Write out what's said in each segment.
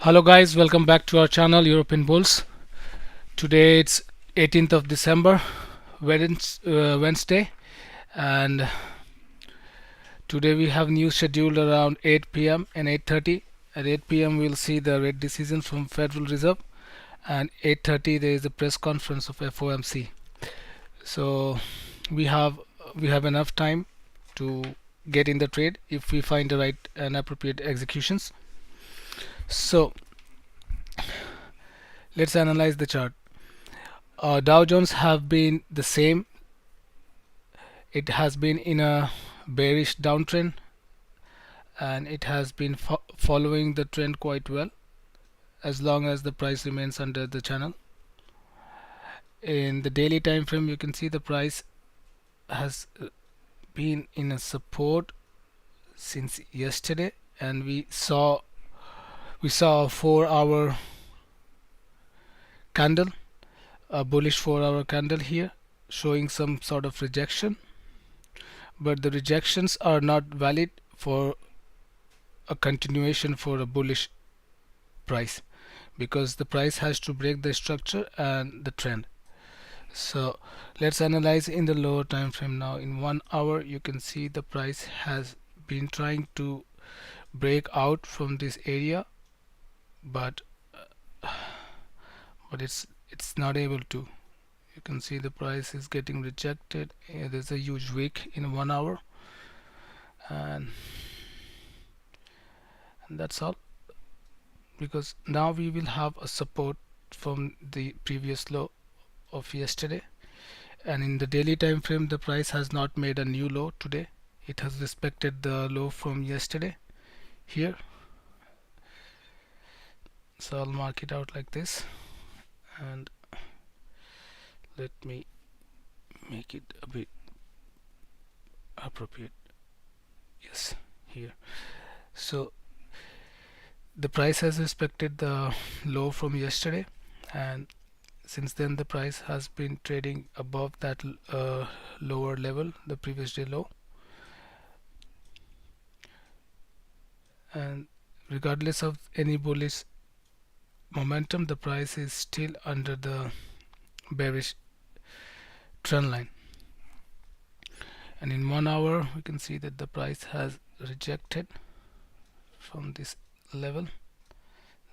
Hello guys, welcome back to our channel European Bulls. Today it's 18th of December, Wednesday, and today we have news scheduled around 8 p.m. and 8:30. At 8 p.m. we'll see the rate decisions from Federal Reserve, and 8:30 there is a press conference of FOMC. So we have we have enough time to get in the trade if we find the right and appropriate executions. So let's analyze the chart. Dow Jones have been the same. It has been in a bearish downtrend, and it has been following the trend quite well as long as the price remains under the channel. In the daily time frame, you can see the price has been in a support since yesterday, and we saw a 4-hour candle, a bullish 4-hour candle here, showing some sort of rejection, but the rejections are not valid for a continuation for a bullish price, because the price has to break the structure and the trend. So let's analyze in the lower time frame now. In 1 hour, you can see the price has been trying to break out from this area, but it's not able to. You can see the price is getting rejected. There's a huge wick in 1 hour, and that's all, because now we will have a support from the previous low of yesterday, and in the daily time frame the price has not made a new low today. It has respected the low from yesterday here, so I'll mark it out like this, and let me make it a bit appropriate. Yes, here. So the price has respected the low from yesterday, and since then the price has been trading above that lower level, the previous day low, and regardless of any bullish momentum, the price is still under the bearish trend line. And in 1 hour we can see that the price has rejected from this level.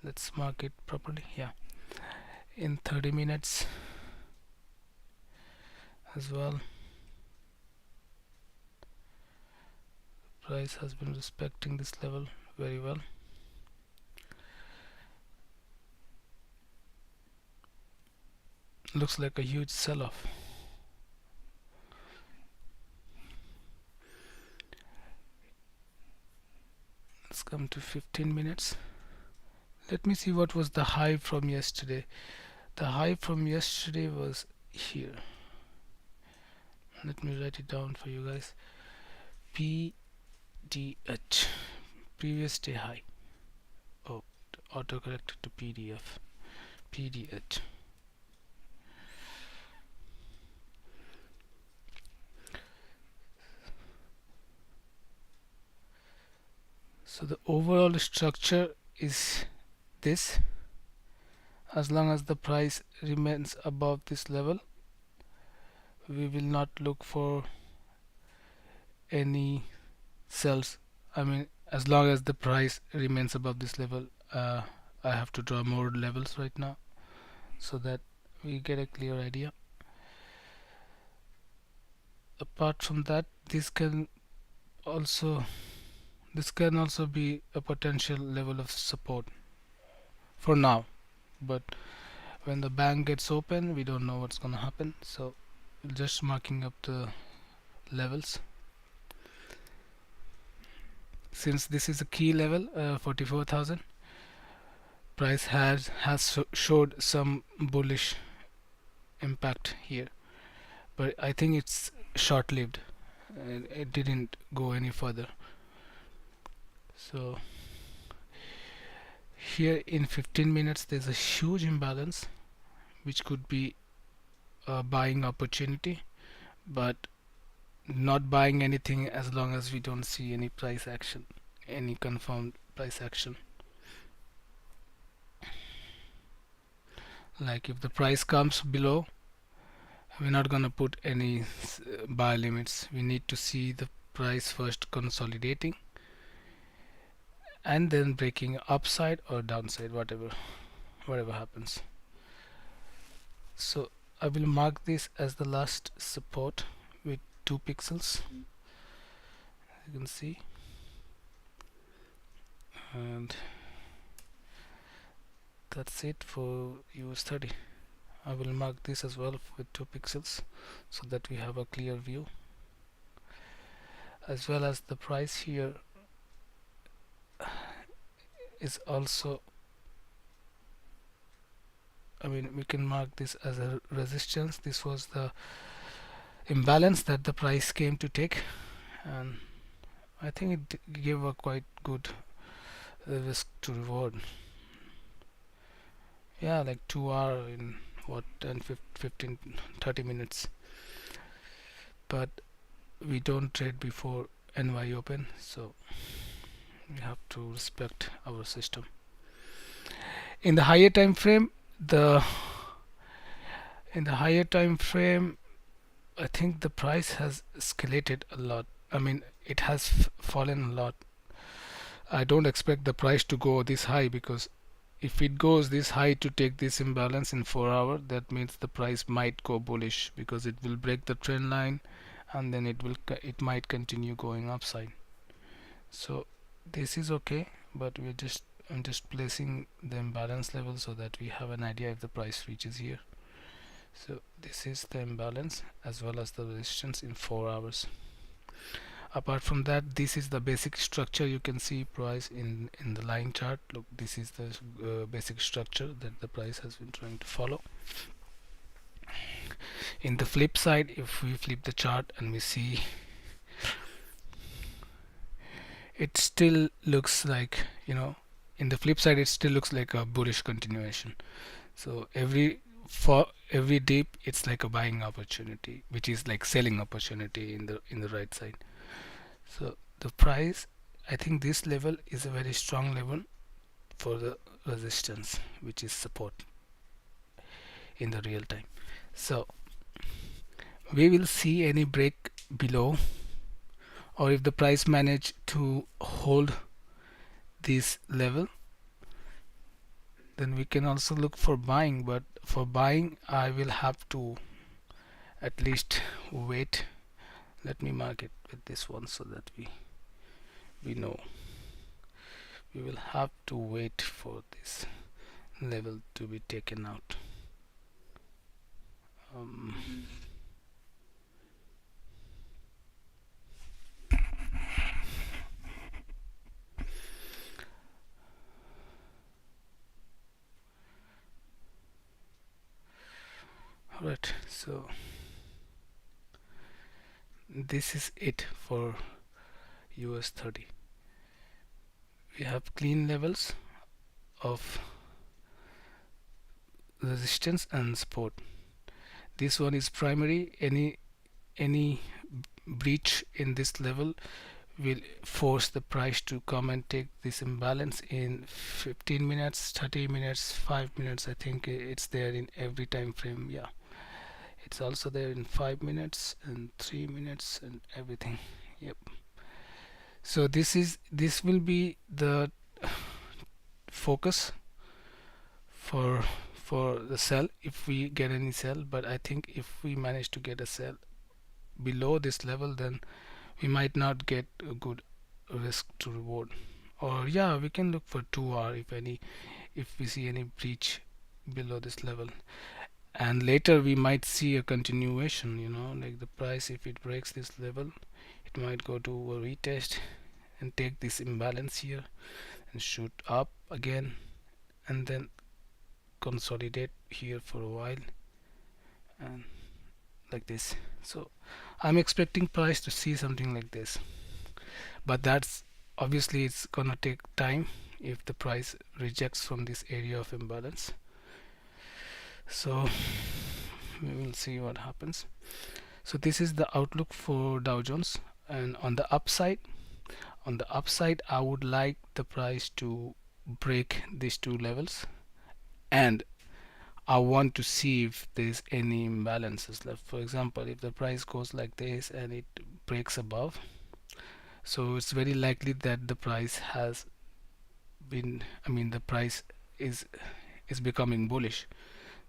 Let's mark it properly. Yeah, in 30 minutes as well, price has been respecting this level very well. Looks like a huge sell-off. Let's come to 15 minutes. Let me see what was the high from yesterday. The high from yesterday was here. Let me write it down for you guys. PDH, previous day high. Oh, auto-corrected to PDF. PDH. So the overall structure is this. As long as the price remains above this level, we will not look for any sells. I mean, as long as the price remains above this level, I have to draw more levels right now so that we get a clear idea. Apart from that, this can also be a potential level of support for now, but when the bank gets open, we don't know what's gonna happen, so just marking up the levels. Since this is a key level, 44,000, price has showed some bullish impact here, but I think it's short-lived. It didn't go any further. So here in 15 minutes there's a huge imbalance, which could be a buying opportunity, but not buying anything as long as we don't see any price action, any confirmed price action. Like if the price comes below, we're not gonna put any buy limits. We need to see the price first consolidating and then breaking upside or downside, whatever happens. So I will mark this as the last support with 2 pixels, you can see, and that's it for US30. I will mark this as well with 2 pixels so that we have a clear view, as well as the price here is also, I mean, we can mark this as a resistance. This was the imbalance that the price came to take, and I think it gave a quite good risk to reward. Yeah, like 2 hour in what 10 15 30 minutes, but we don't trade before NY open, so we have to respect our system. In the higher time frame, the in the higher time frame, I think the price has escalated a lot. I mean, it has fallen a lot. I don't expect the price to go this high, because if it goes this high to take this imbalance in 4 hours, that means the price might go bullish, because it will break the trend line and then it might continue going upside. So this is okay, but I'm just placing the imbalance level so that we have an idea if the price reaches here. So this is the imbalance as well as the resistance in 4 hours. Apart from that, this is the basic structure. You can see price in the line chart. Look, this is the basic structure that the price has been trying to follow. In the flip side, if we flip the chart and we see, it still looks like, in the flip side, it still looks like a bullish continuation. So for every dip, it's like a buying opportunity, which is like selling opportunity in the right side. So the price, I think this level is a very strong level for the resistance, which is support in the real time. So we will see any break below, or if the price manage to hold this level, then we can also look for buying. But for buying, I will have to at least wait. Let me mark it with this one so that we know. We will have to wait for this level to be taken out. Alright, so this is it for US30. We have clean levels of resistance and support. This one is primary. Any breach in this level will force the price to come and take this imbalance in 15 minutes, 30 minutes, 5 minutes. I think it's there in every time frame. Yeah, it's also there in 5 minutes and 3 minutes and everything. Yep. So this will be the focus for the sell if we get any sell. But I think if we manage to get a sell below this level, then we might not get a good risk to reward. Or yeah, we can look for 2 hour if we see any breach below this level, and later we might see a continuation, like the price, if it breaks this level, it might go to a retest and take this imbalance here and shoot up again, and then consolidate here for a while, and like this. So I'm expecting price to see something like this, but that's obviously it's gonna take time if the price rejects from this area of imbalance. So we will see what happens. So this is the outlook for Dow Jones, and on the upside, I would like the price to break these two levels, and I want to see if there's any imbalances left. For example, if the price goes like this and it breaks above, so it's very likely that the price has been, I mean, the price is is becoming bullish.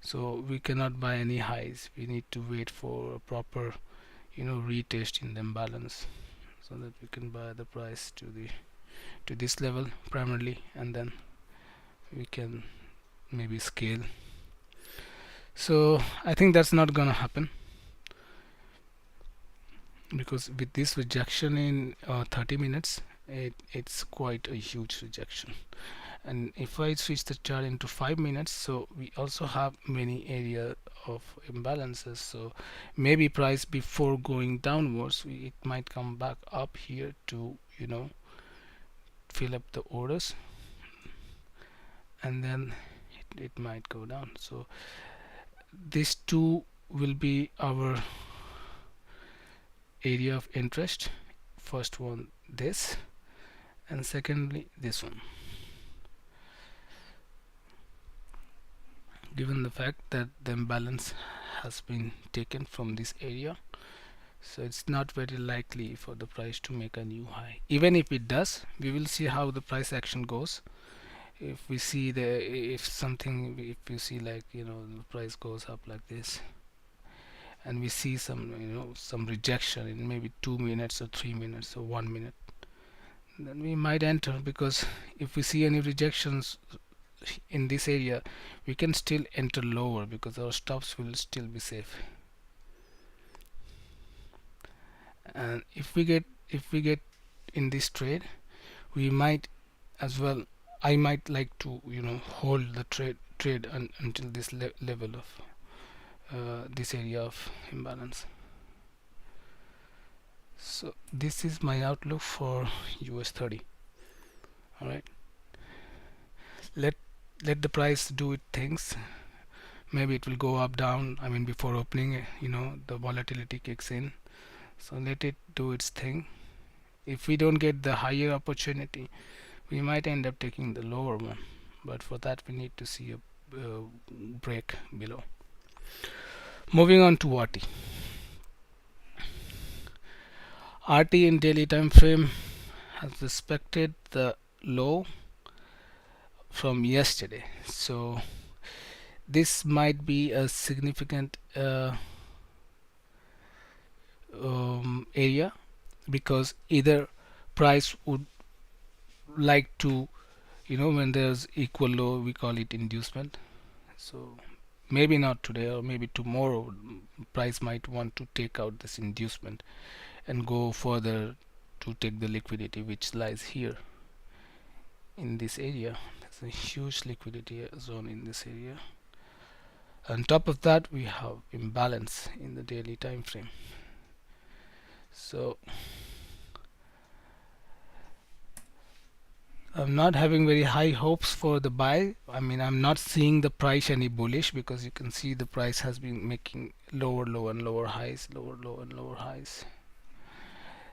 So we cannot buy any highs. We need to wait for a proper, retest in the imbalance, so that we can buy the price to this level primarily, and then we can maybe scale. So I think that's not gonna happen, because with this rejection in 30 minutes, it's quite a huge rejection. And if I switch the chart into 5 minutes, so we also have many area of imbalances. So maybe price before going downwards, it might come back up here to fill up the orders, and then it might go down. So these two will be our area of interest. First one, this, and secondly this one. Given the fact that the imbalance has been taken from this area, so it's not very likely for the price to make a new high. Even if it does, we will see how the price action goes. If we see if you see, like, the price goes up like this, and we see some rejection in maybe 2 minutes or 3 minutes or 1 minute, then we might enter, because if we see any rejections in this area, we can still enter lower, because our stops will still be safe. And if we get in this trade, we might as well, I might like to hold the trade until this level of this area of imbalance. So this is my outlook for US30. All right, let let the price do its things. Maybe it will go up, down. I mean, before opening, the volatility kicks in, so let it do its thing. If we don't get the higher opportunity, we might end up taking the lower one, but for that we need to see a break below. Moving on to RT. RT in daily time frame has respected the low from yesterday, so this might be a significant area, because either price would like to, when there's equal low, we call it inducement. So maybe not today, or maybe tomorrow, price might want to take out this inducement and go further to take the liquidity which lies here in this area. There's a huge liquidity zone in this area. On top of that, we have imbalance in the daily time frame. So I'm not having very high hopes for the buy. I mean, I'm not seeing the price any bullish, because you can see the price has been making lower low and lower highs, lower low and lower highs.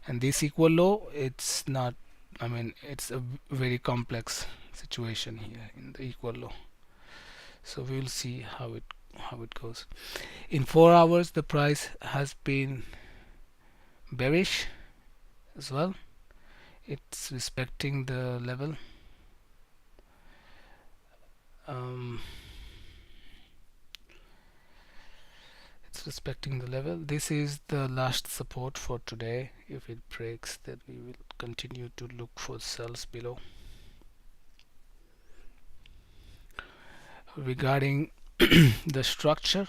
And this equal low, it's not, I mean, it's a very complex situation here in the equal low. So we will see how it goes. In 4 hours, the price has been bearish as well. It's respecting the level. It's respecting the level. This is the last support for today. If it breaks, then we will continue to look for sells below. Regarding the structure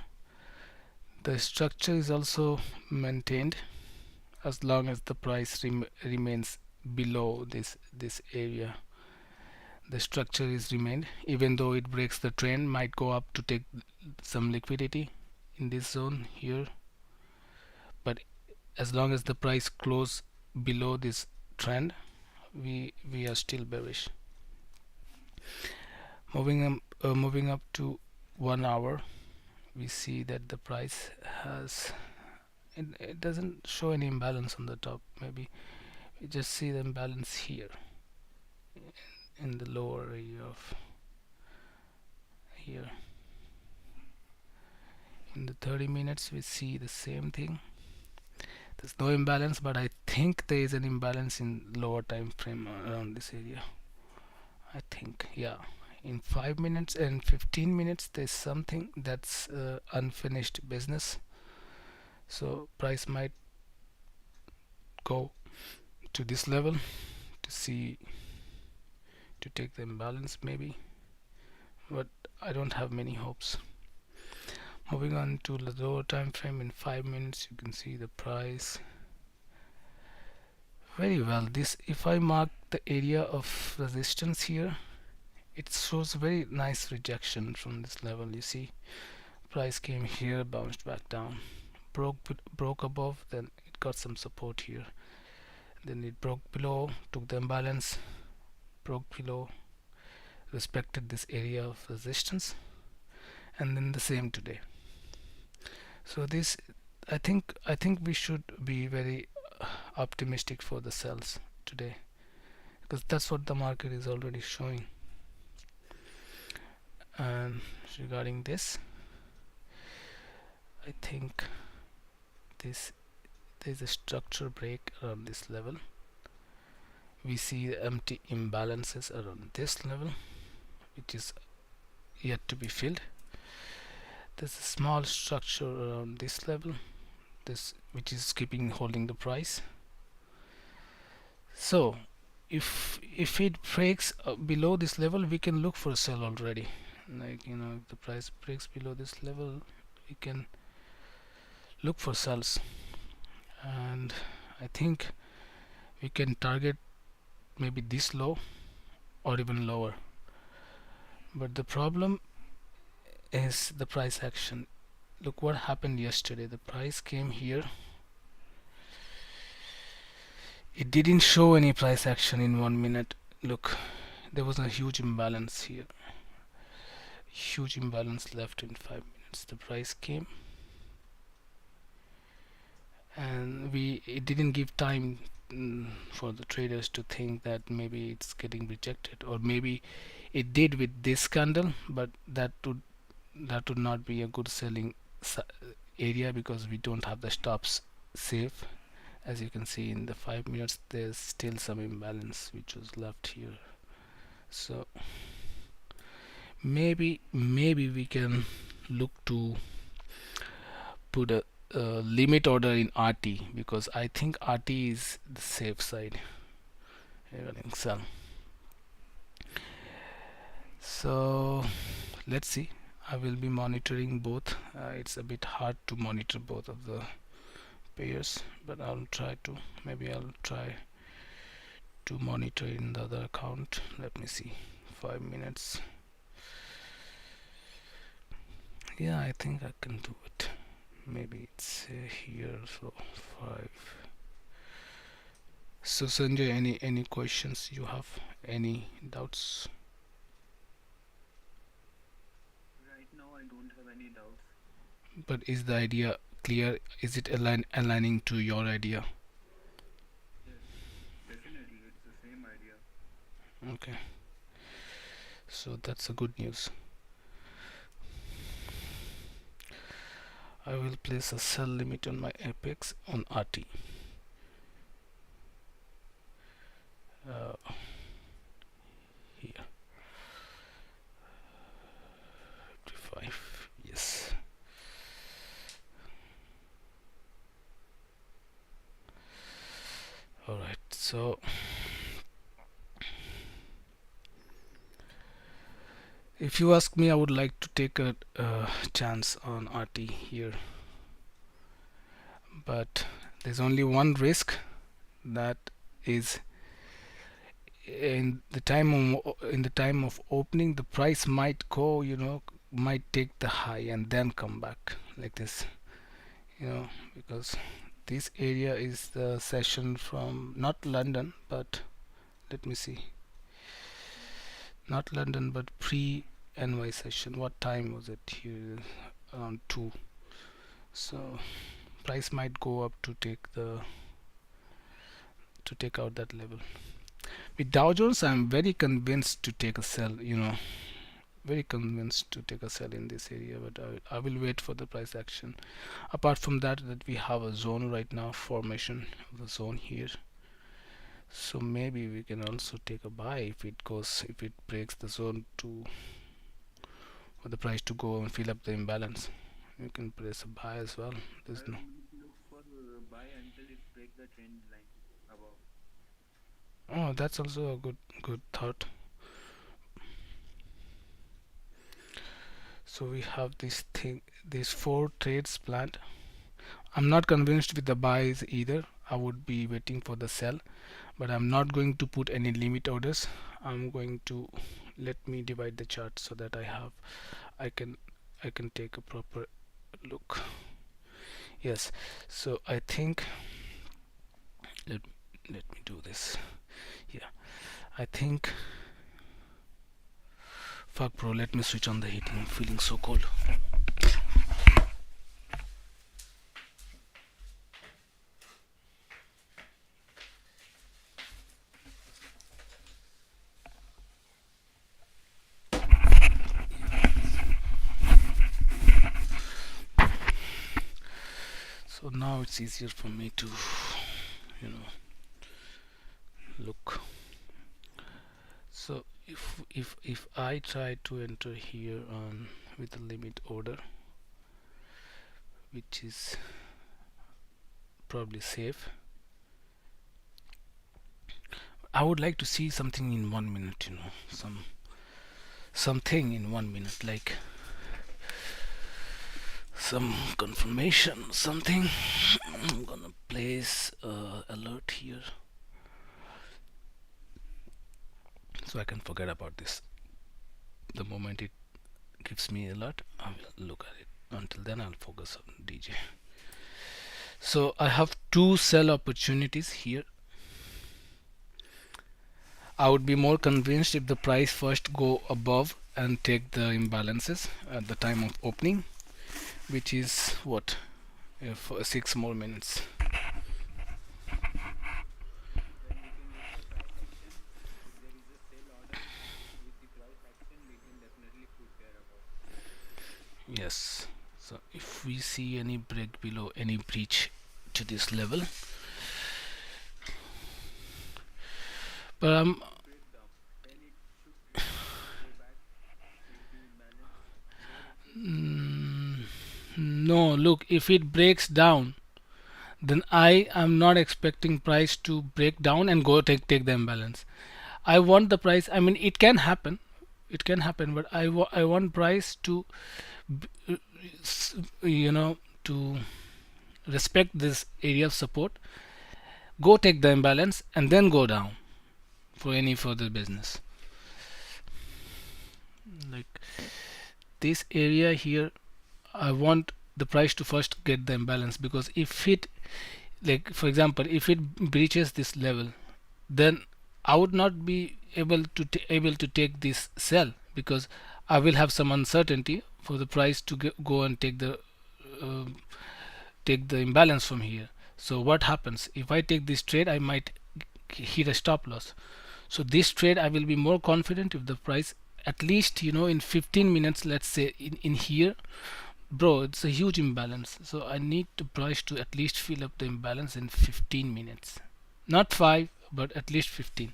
is also maintained as long as the price remains below this area. The structure is remained, even though it breaks the trend, might go up to take some liquidity in this zone here, but as long as the price close below this trend, we are still bearish. Moving up to 1 hour, we see that the price has it doesn't show any imbalance on the top. Maybe we just see the imbalance here in the lower area of here. In the 30 minutes we see the same thing. There's no imbalance, but I think there is an imbalance in lower time frame around this area. I think, yeah. In 5 minutes and 15 minutes there's something that's unfinished business, so price might go to this level to see, to take the imbalance maybe, but I don't have many hopes. Moving on to the lower time frame, in 5 minutes you can see the price very well. This, if I mark the area of resistance here, it shows very nice rejection from this level. You see, price came here, bounced back down, broke above, then it got some support here, then it broke below, took the imbalance, broke below, respected this area of resistance, and then the same today. So this, I think we should be very optimistic for the sells today, because that's what the market is already showing. And regarding this, I think this, there's a structure break around this level. We see the empty imbalances around this level, which is yet to be filled. There's a small structure around this level, this, which is keeping holding the price. So if it breaks below this level, we can look for a sell already. Like, you know, if the price breaks below this level, we can look for sells, and I think we can target maybe this low or even lower. But the problem is the price action. Look what happened yesterday. The price came here, it didn't show any price action in 1 minute. Look, there was a huge imbalance here, huge imbalance left in 5 minutes. The price came, and it didn't give time for the traders to think that maybe it's getting rejected, or maybe it did with this candle, but that would not be a good selling area, because we don't have the stops safe. As you can see, in the 5 minutes there's still some imbalance which was left here. So maybe we can look to put a limit order in RT, because I think RT is the safe side regarding sell. So let's see, I will be monitoring both. It's a bit hard to monitor both of the pairs, but I'll try to, maybe I'll try to monitor in the other account. Let me see, 5 minutes. Yeah, I think I can do it. Maybe it's here, so 5. So Sanjay, any questions you have, any doubts? Right now, I don't have any doubts. But is the idea clear? Is it aligning to your idea? Yes, definitely, it's the same idea. Okay, so that's a good news. I will place a sell limit on my apex on RT. Here, 55. Yes. All right. So if you ask me, I would like to take a chance on RT here, but there's only one risk, that is in the time of opening, the price might go, might take the high and then come back like this, because this area is the session from not London, but let me see, not London but pre NY session. What time was it here? Around 2. So price might go up to take out that level. With Dow Jones, I'm very convinced to take a sell, very convinced to take a sell in this area, but I will wait for the price action. Apart from that we have a zone right now, formation of the zone here, so maybe we can also take a buy if it breaks the zone to for the price to go and fill up the imbalance. You can press a buy as well. There's no. You would look for buy until it break the trend line above. Oh, that's also a good thought. So we have these four trades planned. I'm not convinced with the buys either. I would be waiting for the sell, but I'm not going to put any limit orders. I'm going to let me divide the chart so that I can I can take a proper look. Yes, so I think let let me do this. Yeah, I think fuck bro, let me switch on the heating. I'm feeling so cold. So now it's easier for me to, you know, look. So if I try to enter here on with a limit order, which is probably safe, I would like to see something in 1 minute, something in 1 minute, like some confirmation, something. I'm gonna place alert here so I can forget about this. The moment it gives me alert, I will look at it. Until then, I'll focus on DJ. So I have two sell opportunities here. I would be more convinced if the price first go above and take the imbalances at the time of opening, which is what, for 6 more minutes. Then we can wait the price action. If there is a sell order with the price action, we can definitely put there above. Yes. So if we see any break below, any breach to this level, but If it would break down, then it should go back, take the imbalance, or if it no, look, if it breaks down, then I am not expecting price to break down and go take the imbalance. I want the price. I mean, it can happen, but I want price to you know to respect this area of support, go take the imbalance, and then go down for any further business. Like this area here, I want the price to first get the imbalance, because if it, like for example, if it breaches this level, then I would not be able to take this sell, because I will have some uncertainty for the price to go and uh, take the imbalance from here. So what happens if I take this trade? I might hit a stop loss. So this trade I will be more confident if the price, at least in 15 minutes, let's say in here, bro, it's a huge imbalance, so I need the price to at least fill up the imbalance in 15 minutes, not 5 but at least 15.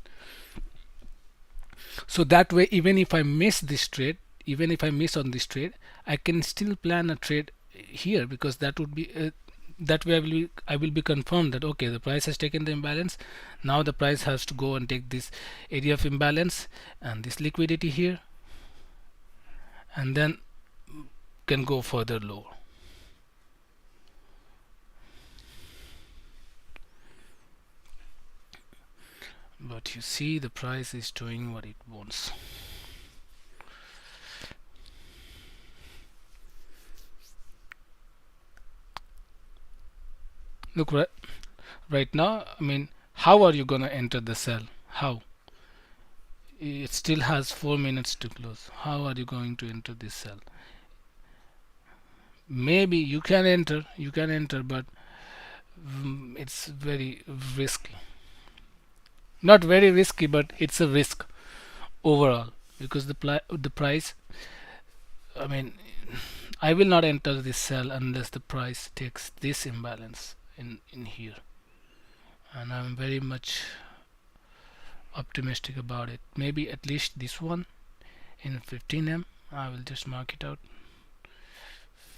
So that way, even if I miss this trade, even if I miss on this trade, I can still plan a trade here, because that would be that way I will be confirmed that okay, the price has taken the imbalance. Now the price has to go and take this area of imbalance and this liquidity here, and then can go further lower. But you see, the price is doing what it wants. Look, right now, I mean, how are you gonna enter the sell? How? It still has 4 minutes to close. How are you going to enter this sell? Maybe you can enter, but it's very risky. Not very risky, but it's a risk overall, because the price, I mean, I will not enter this sell unless the price takes this imbalance in here, and I'm very much optimistic about it. Maybe at least this one in 15M. I will just mark it out.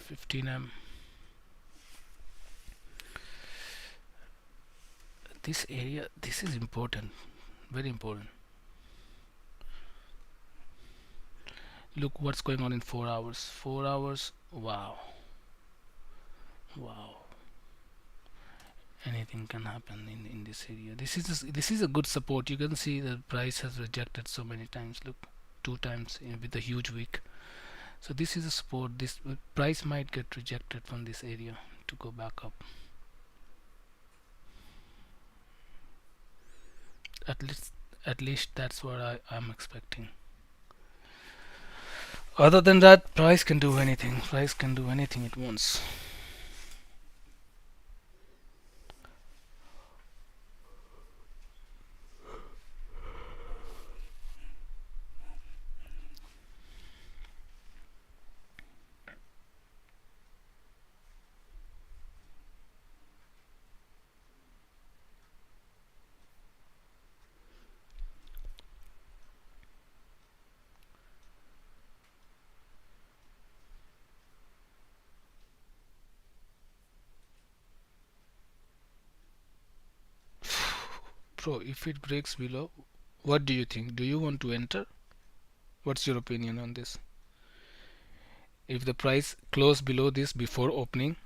15M. This area, this is important, very important. Look what's going on in 4 hours. 4 hours. Wow, wow. Anything can happen in this area. This is a good support. You can see the price has rejected so many times. Look, two times with a huge wick. So this is a support. This price might get rejected from this area to go back up. At least that's what I'm expecting. Other than that, price can do anything. Price can do anything it wants. Bro, if it breaks below, what do you think? Do you want to enter? What's your opinion on this? If the price closed below this before opening,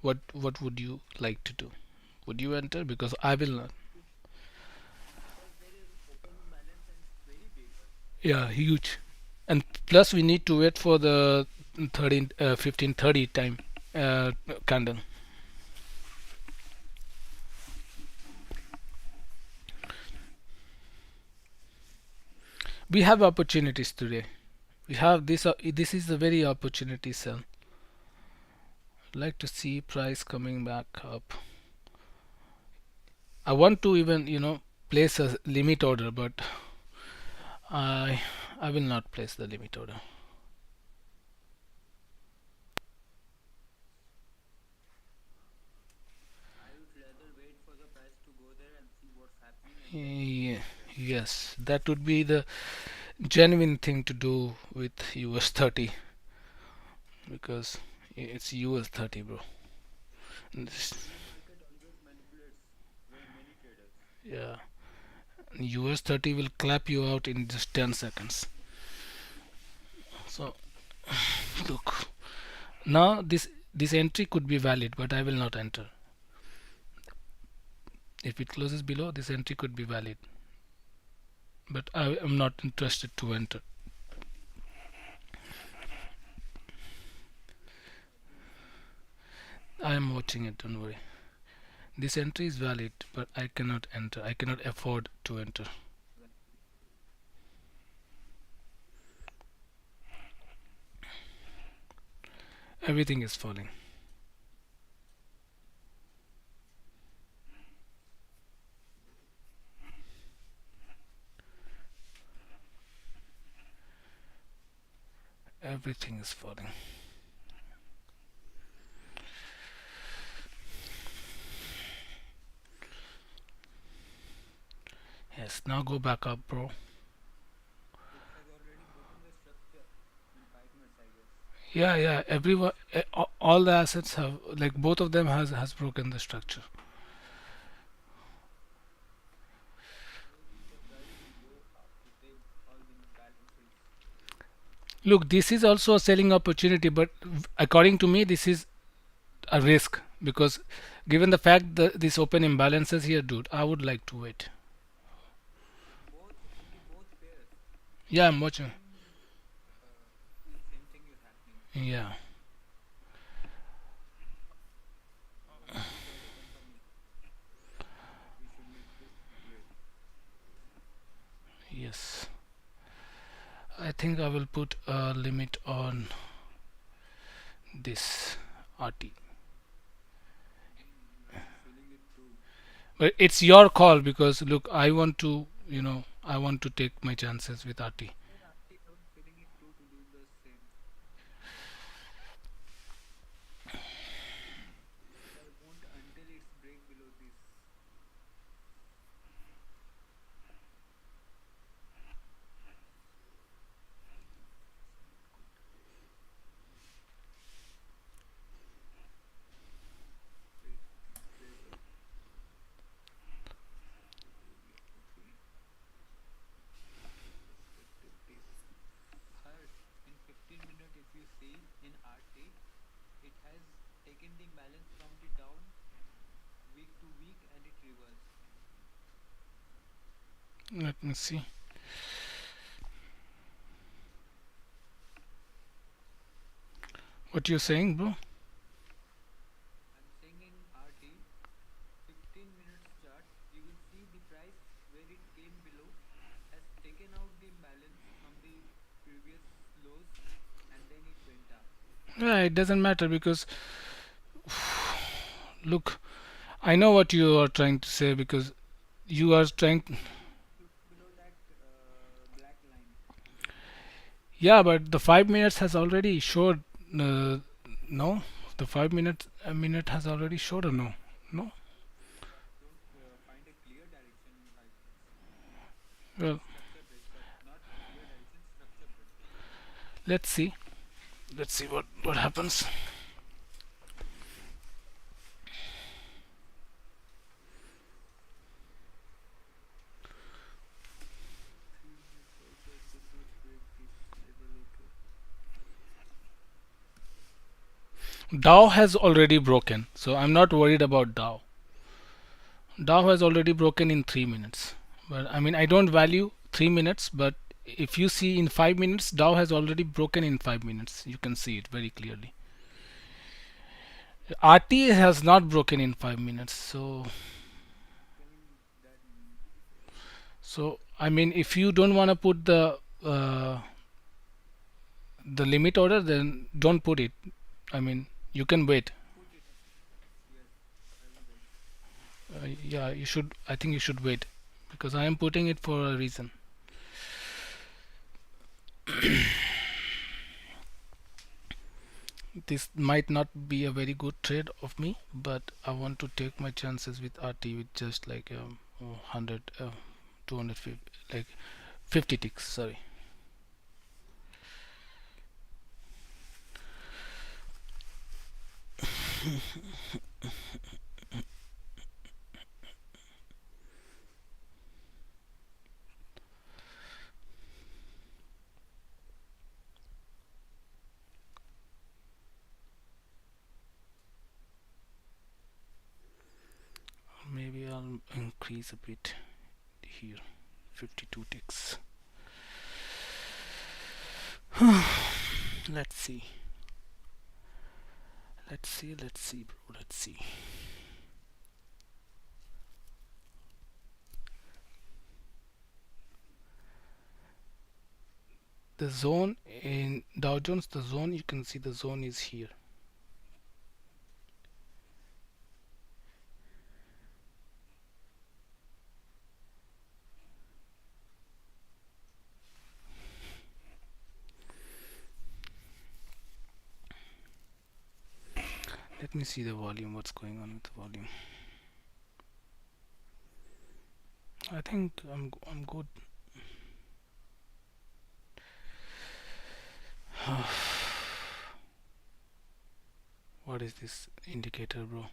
what would you like to do? Would you enter? Because I will not. because there is open imbalance and it's very big. Yeah, huge. And plus we need to wait for the 15:30 time candle. We have opportunities today. We have this. This is a very opportunity sell. Like to see price coming back up. I want to even place a limit order, but I I will not place the limit order. I would rather wait for the price to go there and see what's happening and then Yeah, enter. yes, that would be the genuine thing to do with US30, because it's US30, bro. This- The market always manipulates many traders. yeah, US30 will clap you out in just 10 seconds. So look, now this entry could be valid, but I will not enter. If it closes below, this entry could be valid, but I am not interested to enter. I am watching it, don't worry. This entry is valid, but I cannot enter. I cannot afford to enter. Everything is falling. Everything is falling. Yes, now go back up, bro. It has already broken the structure in 5 minutes, I guess. Yeah, yeah. Everyone, all the assets have, like, both of them has broken the structure. Maybe the price will go up to take all the imbalances. Look, this is also a selling opportunity, but according to me, this is a risk, because given the fact that this open imbalances here, dude, I would like to wait. Both in the both pairs, Yeah, I'm watching. same uh, same thing is happening. Yeah, Now this is also confirming. We should need to wait. yes. I think I will put a limit on this RT. I'm feeling it too. But it's your call, because look, I want to take my chances with RT. you see in RT, it has taken the imbalance from the down week to week and it reversed. Let me see. What you're saying, bro? I'm saying in RT 15 minutes chart, you will see the price where it came below has taken out the imbalance from the previous lows and then it went up. Yeah, it doesn't matter because look, I know what you are trying to say because you are trying. Look below that black line. Yeah, but the 5 minutes has already showed. No, the 5 minute has already showed or no? No. You don't find a clear direction, I guess. It's Well, structure based, sorry, not clear direction, structure based. let's see. Let's see what happens. 3 minutes also did not break this level, okay. Dow has already broken, so I'm not worried about Dow. Dow has already broken in 3 minutes, but I mean I don't value 3 minutes, but if you see in 5 minutes, Dow has already broken in 5 minutes. You can see it very clearly. RT has not broken in 5 minutes, Can that mean? so I mean if you don't want to put the limit order, then don't put it. I mean you can wait. Put it. Yes, I will wait. Yeah, you should. I think you should wait because I am putting it for a reason. This might not be a very good trade of me, but I want to take my chances with RT with just like 100, 250, like 50 ticks. Sorry. Maybe I'll increase a bit here. 52 ticks. Let's see. Let's see. Let's see, bro. Let's see. The zone in Dow Jones, the zone, you can see the zone is here. Let me see the volume. What's going on with the volume? I think I'm good. What is this indicator, bro?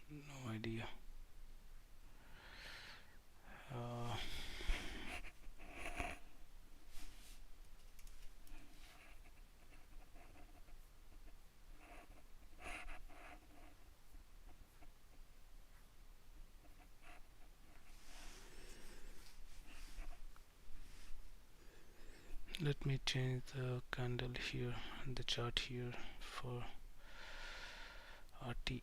No idea. Uh, Let me change the candle here and the chart here for RT.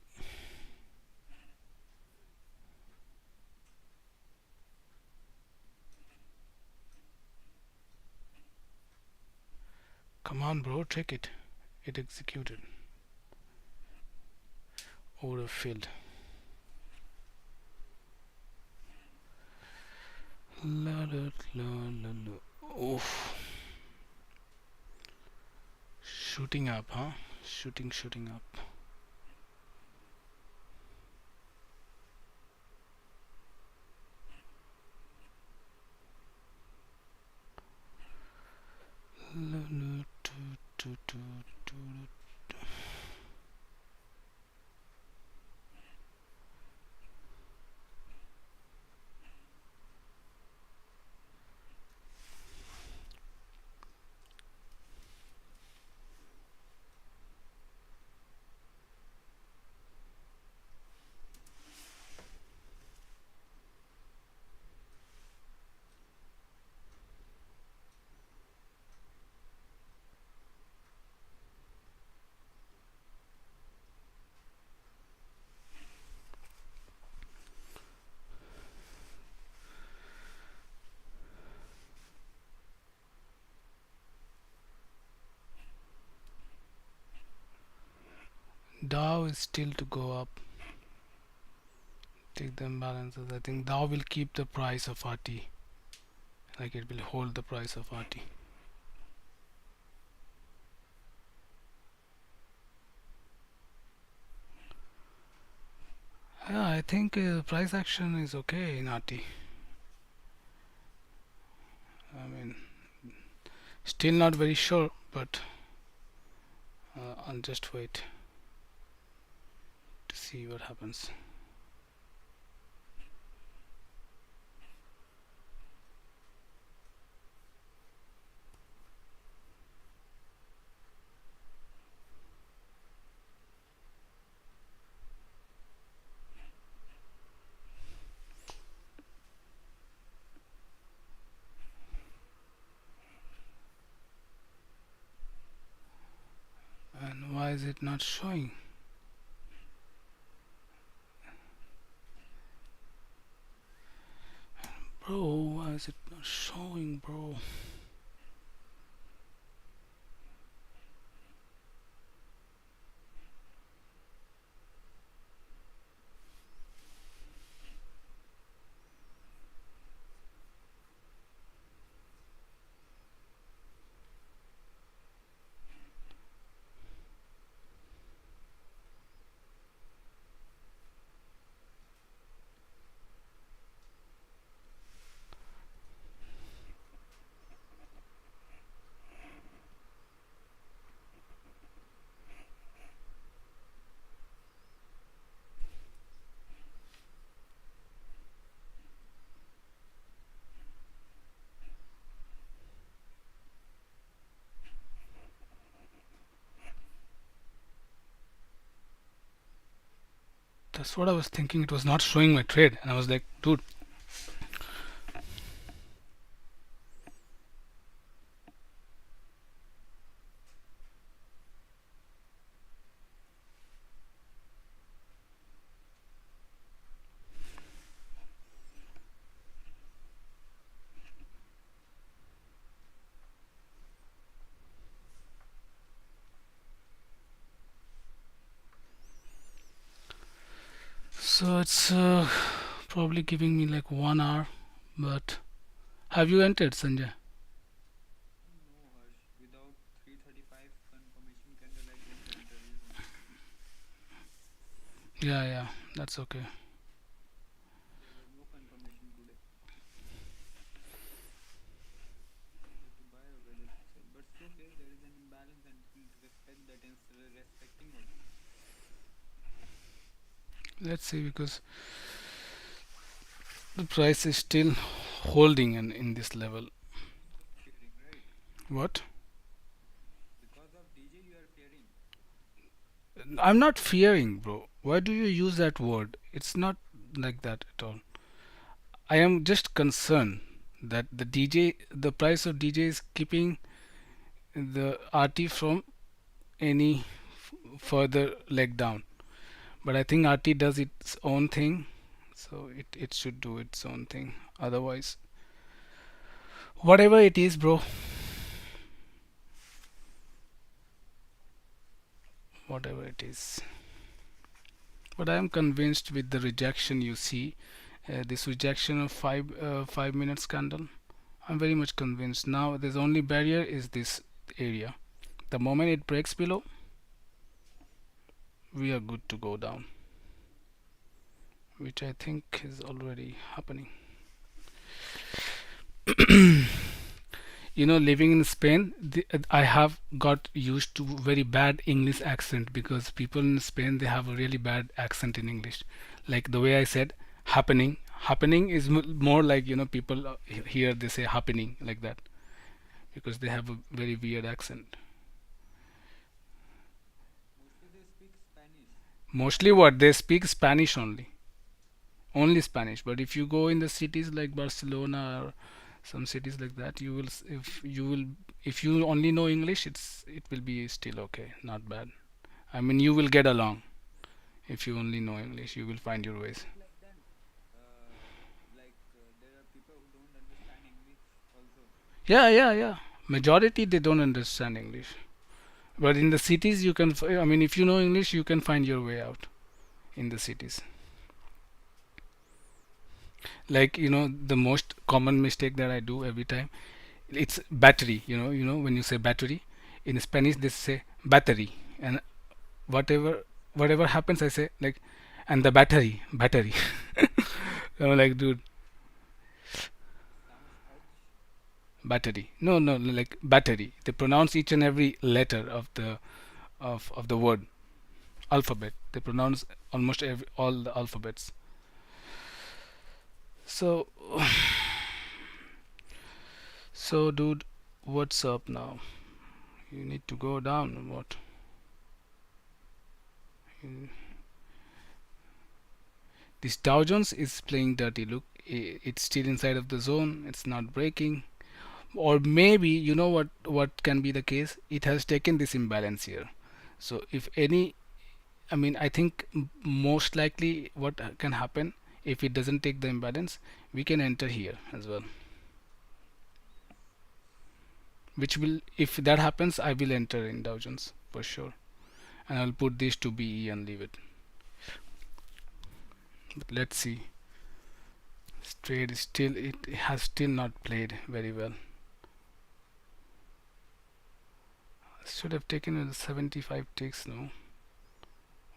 Come on, bro, take it. It executed. Order filled. La la la la la. Oof. Shooting up, huh? Shooting up. La, la, tu, tu, tu, tu. Dow is still to go up. Take the imbalances. I think Dow will keep the price of RT. Like it will hold the price of RT. Yeah, I think price action is okay in RT. I mean, still not very sure, but I'll just wait to see what happens. And why is it not showing? Bro, why is it not showing, bro? That's what I was thinking. It was not showing my trade, and I was like, dude. So it's probably giving me like 1 hour. But have you entered, Sanjay? No, Harsh. Without 335 confirmation candle, I don't enter. You know. Yeah, yeah, that's okay. There was no confirmation today. Whether to buy or whether to sell. But it's okay. There is an imbalance and we'll respect that instead of respecting also. Let's see, because the price is still holding in this level. You are fearing, right? What? Because of DJ, you are fearing. I'm not fearing, bro. Why do you use that word? It's not like that at all. I am just concerned that the price of DJ is keeping the RT from any further leg down. But I think RT does its own thing, so it should do its own thing. Otherwise, whatever it is, bro, whatever it is. But I am convinced with the rejection you see, this rejection of 5 minutes candle. I'm very much convinced. Now, the only barrier is this area. The moment it breaks below, we are good to go down, which I think is already happening. Living in Spain, I have got used to very bad English accent, because people in Spain, they have a really bad accent in English. Like the way I said happening. Happening is more like, people here they say happening like that, because they have a very weird accent. Mostly they speak Spanish. Mostly what they speak Spanish only Spanish. But if you go in the cities like Barcelona or some cities like that, if you only know English, it will be still okay, not bad. I mean, you will get along. If you only know English, you will find your Is ways. it like then? There are people who don't understand English also. Yeah, yeah, yeah. Majority, they don't understand English. But in the cities, you can. I mean, if you know English, you can find your way out in the cities. Like the most common mistake that I do every time, it's battery. When you say battery, in Spanish they say battery, and whatever whatever happens, I say like, and the battery. I'm like, dude, Sounds H. battery. No, no, like battery. They pronounce each and every letter of the word alphabet. They pronounce almost all the alphabets. So, so dude, what's up now? You need to go down. What? You- This Dow Jones is playing dirty. Look, it's still inside of the zone. It's not breaking. Or maybe what can be the case. It has taken this imbalance here. So if any, I mean, I think most likely what can happen, if it doesn't take the imbalance, we can enter here as well. Which will, if that happens, I will enter in Dow Jones for sure, and I'll put this to BE and leave it. But let's see. This trade is still, it has still not played very well. I should have taken the 75 ticks, no,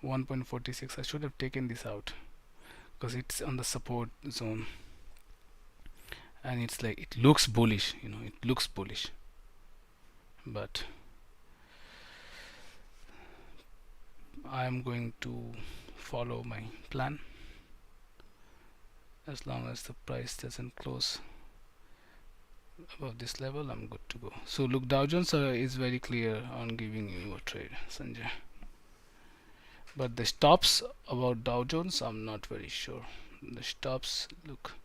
1.46. I should have taken this out because it's on the support zone, and it's like, it looks bullish, it looks bullish, but I'm going to follow my plan. As long as the price doesn't close above this level, I'm good to go. So look, Dow Jones is very clear on giving you a trade, Sanjay, but the stops about Dow Jones, I'm not very sure. The stops, look,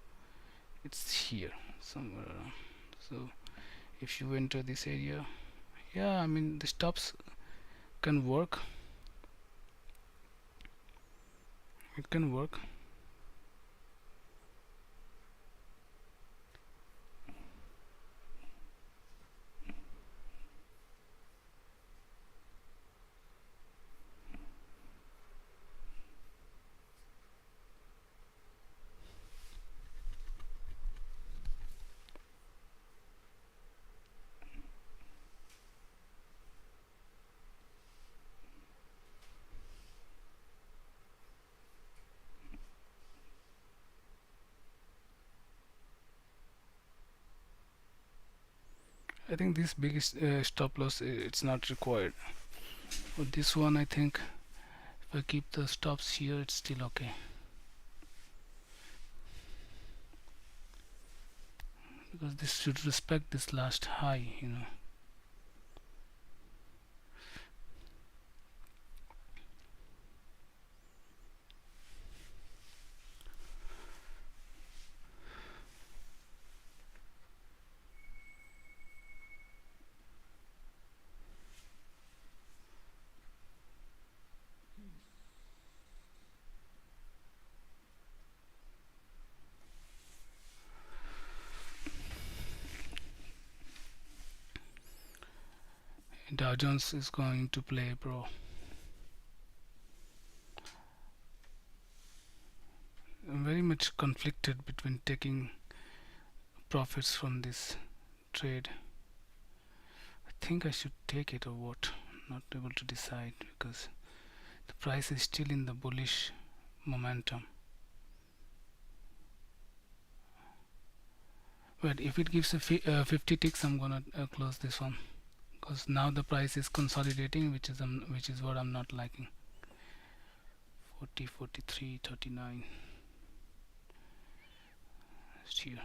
it's here somewhere around. So if you enter this area, yeah, I mean, the stops can work. It can work. I think this biggest stop loss, it's not required. But this one, I think if I keep the stops here, it's still okay, because this should respect this last high. Dow Jones is going to play, bro. I'm very much conflicted between taking profits from this trade. I think I should take it or what. Not able to decide because the price is still in the bullish momentum. But if it gives a 50 ticks, I'm gonna close this one, because now the price is consolidating, which is what I'm not liking. 40, 43, 39. Just here.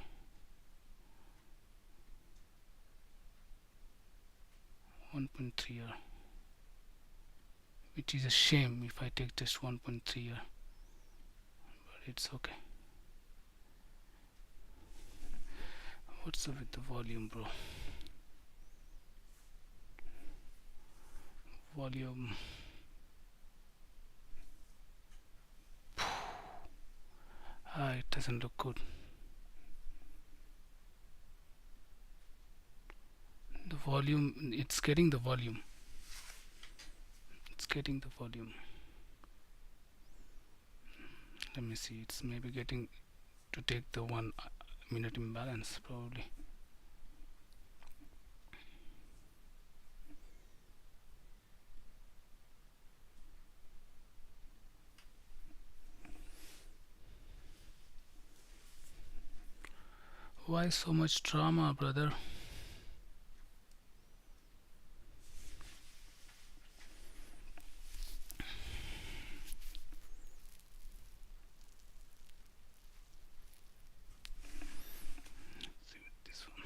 1.3 R, which is a shame if I take just 1.3 R, but it's okay. What's up with the volume, bro? Volume. It doesn't look good. The volume, it's getting the volume. getting the volume. Let me see, it's maybe getting to take the 1 minute imbalance probably. Why so much drama, brother? See with this one.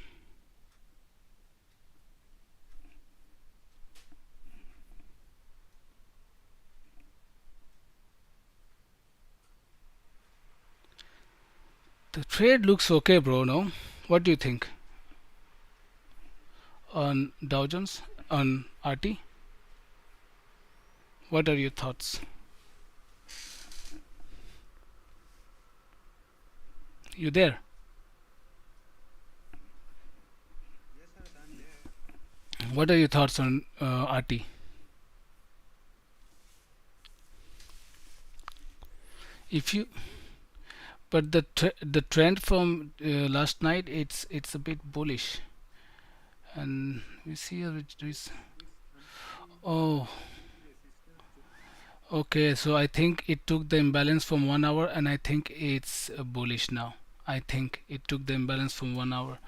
The trade looks okay, bro. No, what do you think on Dow Jones, on RT? What are your thoughts? You there? Yes, Harsh, I'm there. What are your thoughts on RT? If you, but the trend from last night, it's a bit bullish, and we see a It's untesting oh, the resistance zone. okay. So I think it took the imbalance from 1 hour, and I think it's bullish now. I think it took the imbalance from 1 hour,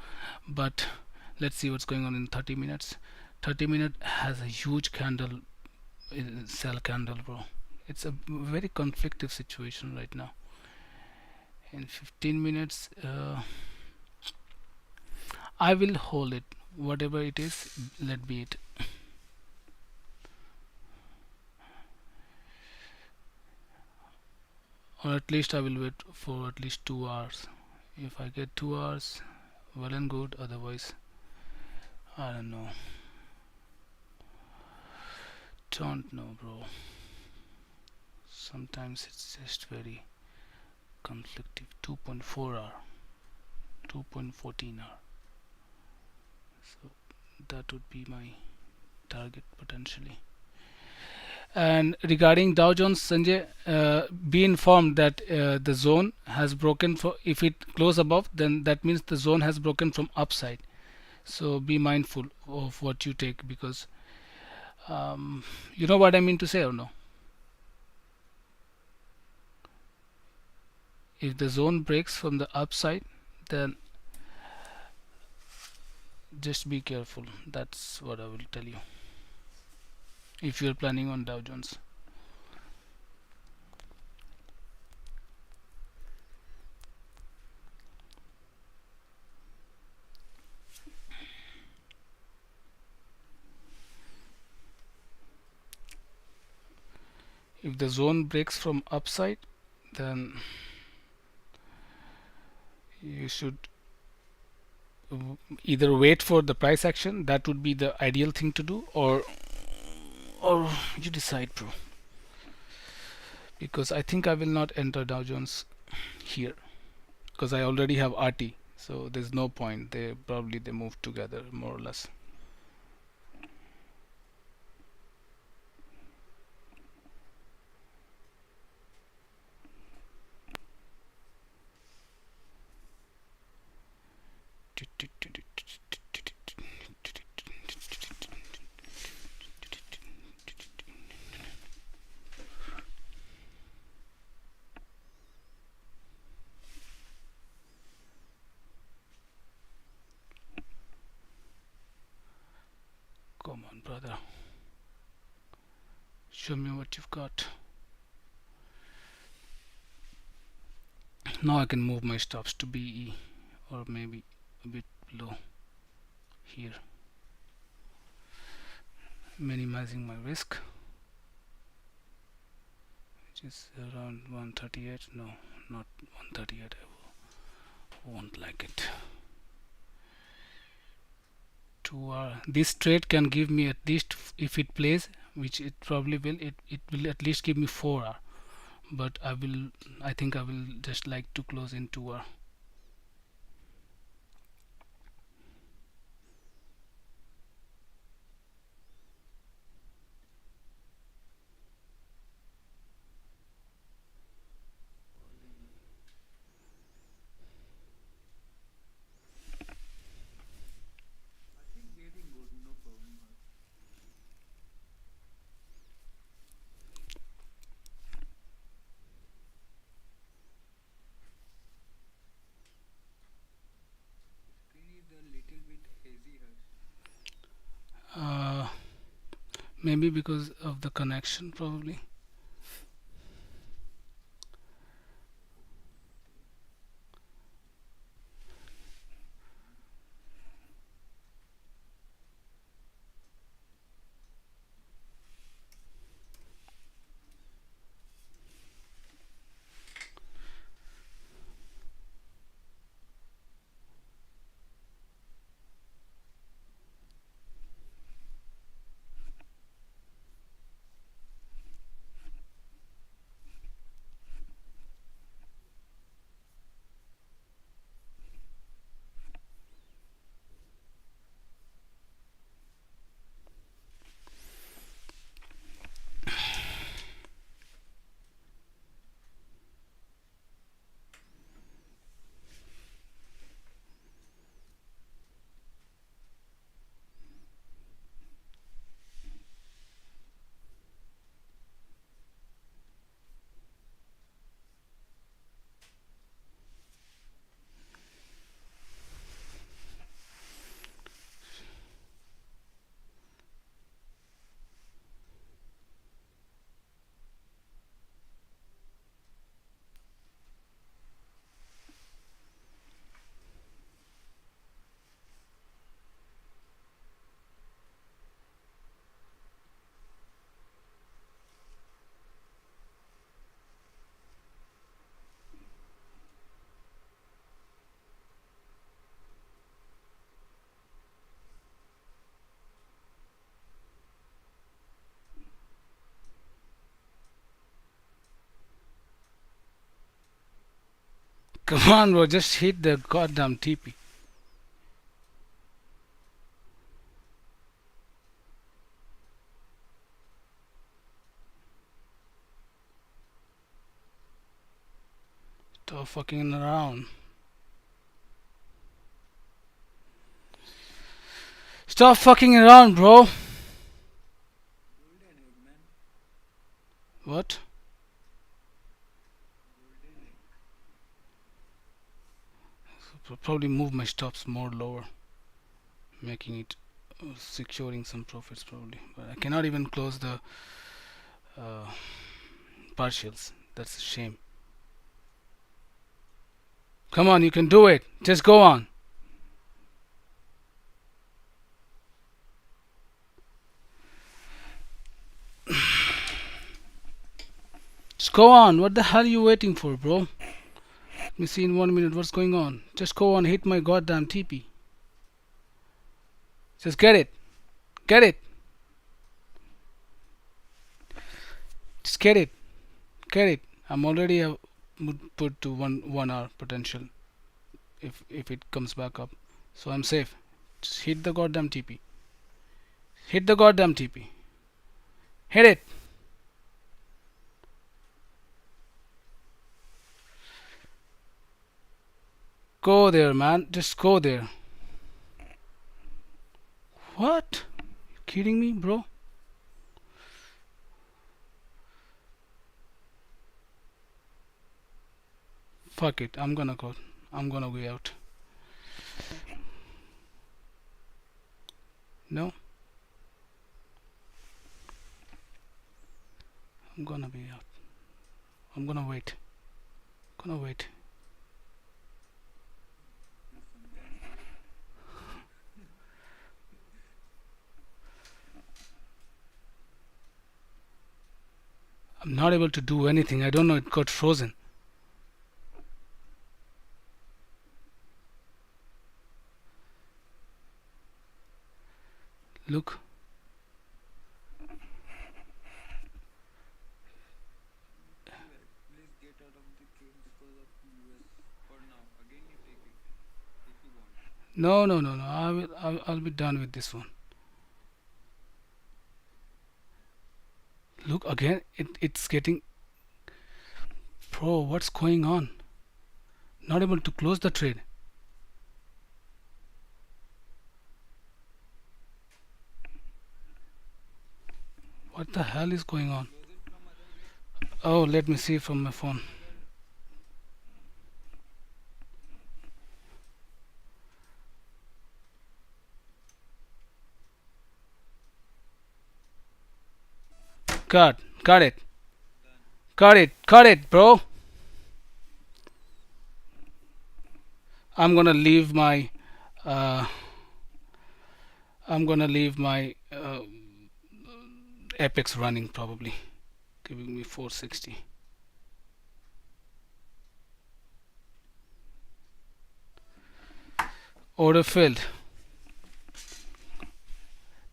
but let's see what's going on in 30 minutes. 30 minute has a huge candle, sell candle, bro. It's a very conflictive situation right now. In 15 minutes, I will hold it. Whatever it is, let be it. Or at least I will wait for at least 2 hours. If I get 2 hours, well and good. Otherwise, I don't know. Don't know, bro. Sometimes it's just very conflictive. 2.4 hour, 2.14 hour. So that would be my target potentially. And regarding Dow Jones, Sanjay, be informed that the zone has broken. For if it close above, then that means the zone has broken from upside. So be mindful of what you take, because you know what I mean to say, or no? If the zone breaks from the upside, then just be careful. That's what I will tell you. If you're planning on Dow Jones, if the zone breaks from upside, then you should either wait for the price action. That would be the ideal thing to do, or you decide, bro. Because I think I will not enter Dow Jones here, because I already have RT. So there's no point. They move together more or less. Come on, brother. Show me what you've got. Now I can move my stops to BE, or maybe a bit below here, minimizing my risk, which is around 138. No, not 138. I won't like it. 2 hour. This trade can give me at least, if it plays, which it probably will, it will at least give me 4 hour. But I think I will just like to close in 2 hour. Maybe because of the connection, probably. Come on, bro, just hit the goddamn TP. Stop fucking around. Stop fucking around, bro. Golden egg, man. What? Golden egg. Probably move my stops more lower, making it securing some profits probably. But I cannot even close the uh, partials. That's a shame. Come on, you can do it. Just go on. Just go on. What the hell are you waiting for, bro? Let me see in 1 minute what's going on. Just go on. Hit my goddamn TP. Just get it. Get it. Just get it. Get it. I'm already put to one hour potential if it comes back up. So I'm safe. Just hit the goddamn TP. Hit the goddamn TP. Hit it. Go there, man. Just go there. What? You kidding me, bro? Fuck it. I'm gonna go. I'm gonna be out. No, I'm gonna be out. I'm gonna wait. Gonna wait. You sometimes wait. I'm not able to do anything. I don't know. It got frozen. Look. Well, please get out of the trade because of US for now. Again, you take it if you want. No, no, no, no. I will. I'll be done with this one. Look again. It's getting. Bro, what's going on? Not able to close the trade. What the hell is going on? Close it from other way. Oh, let me see from my phone. Other. Cut it. Done. Cut it, bro. I'm gonna leave my uh, I'm gonna leave my Apex running probably, giving me 460. Order filled.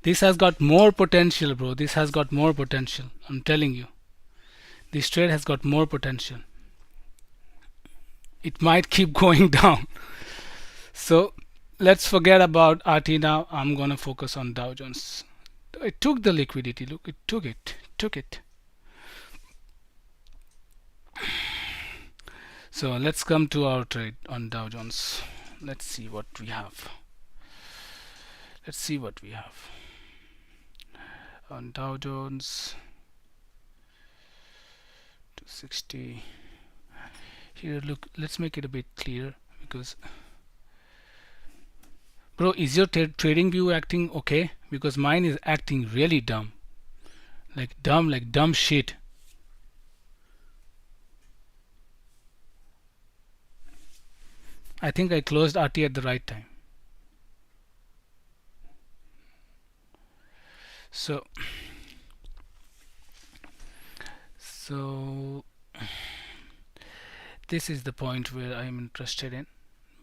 This has got more potential, bro. This has got more potential. I'm telling you. This trade has got more potential. It might keep going down. So let's forget about RT now. I'm gonna focus on Dow Jones. It took the liquidity. Look, it took it. Took it. So let's come to our trade on Dow Jones. Let's see what we have. Let's see what we have on Dow Jones. 260. Here, look. Let's make it a bit clearer because, bro, is your trading view acting okay? Because mine is acting really dumb, like dumb shit. I think I closed RT at the right time. So, so this is the point where I'm interested in.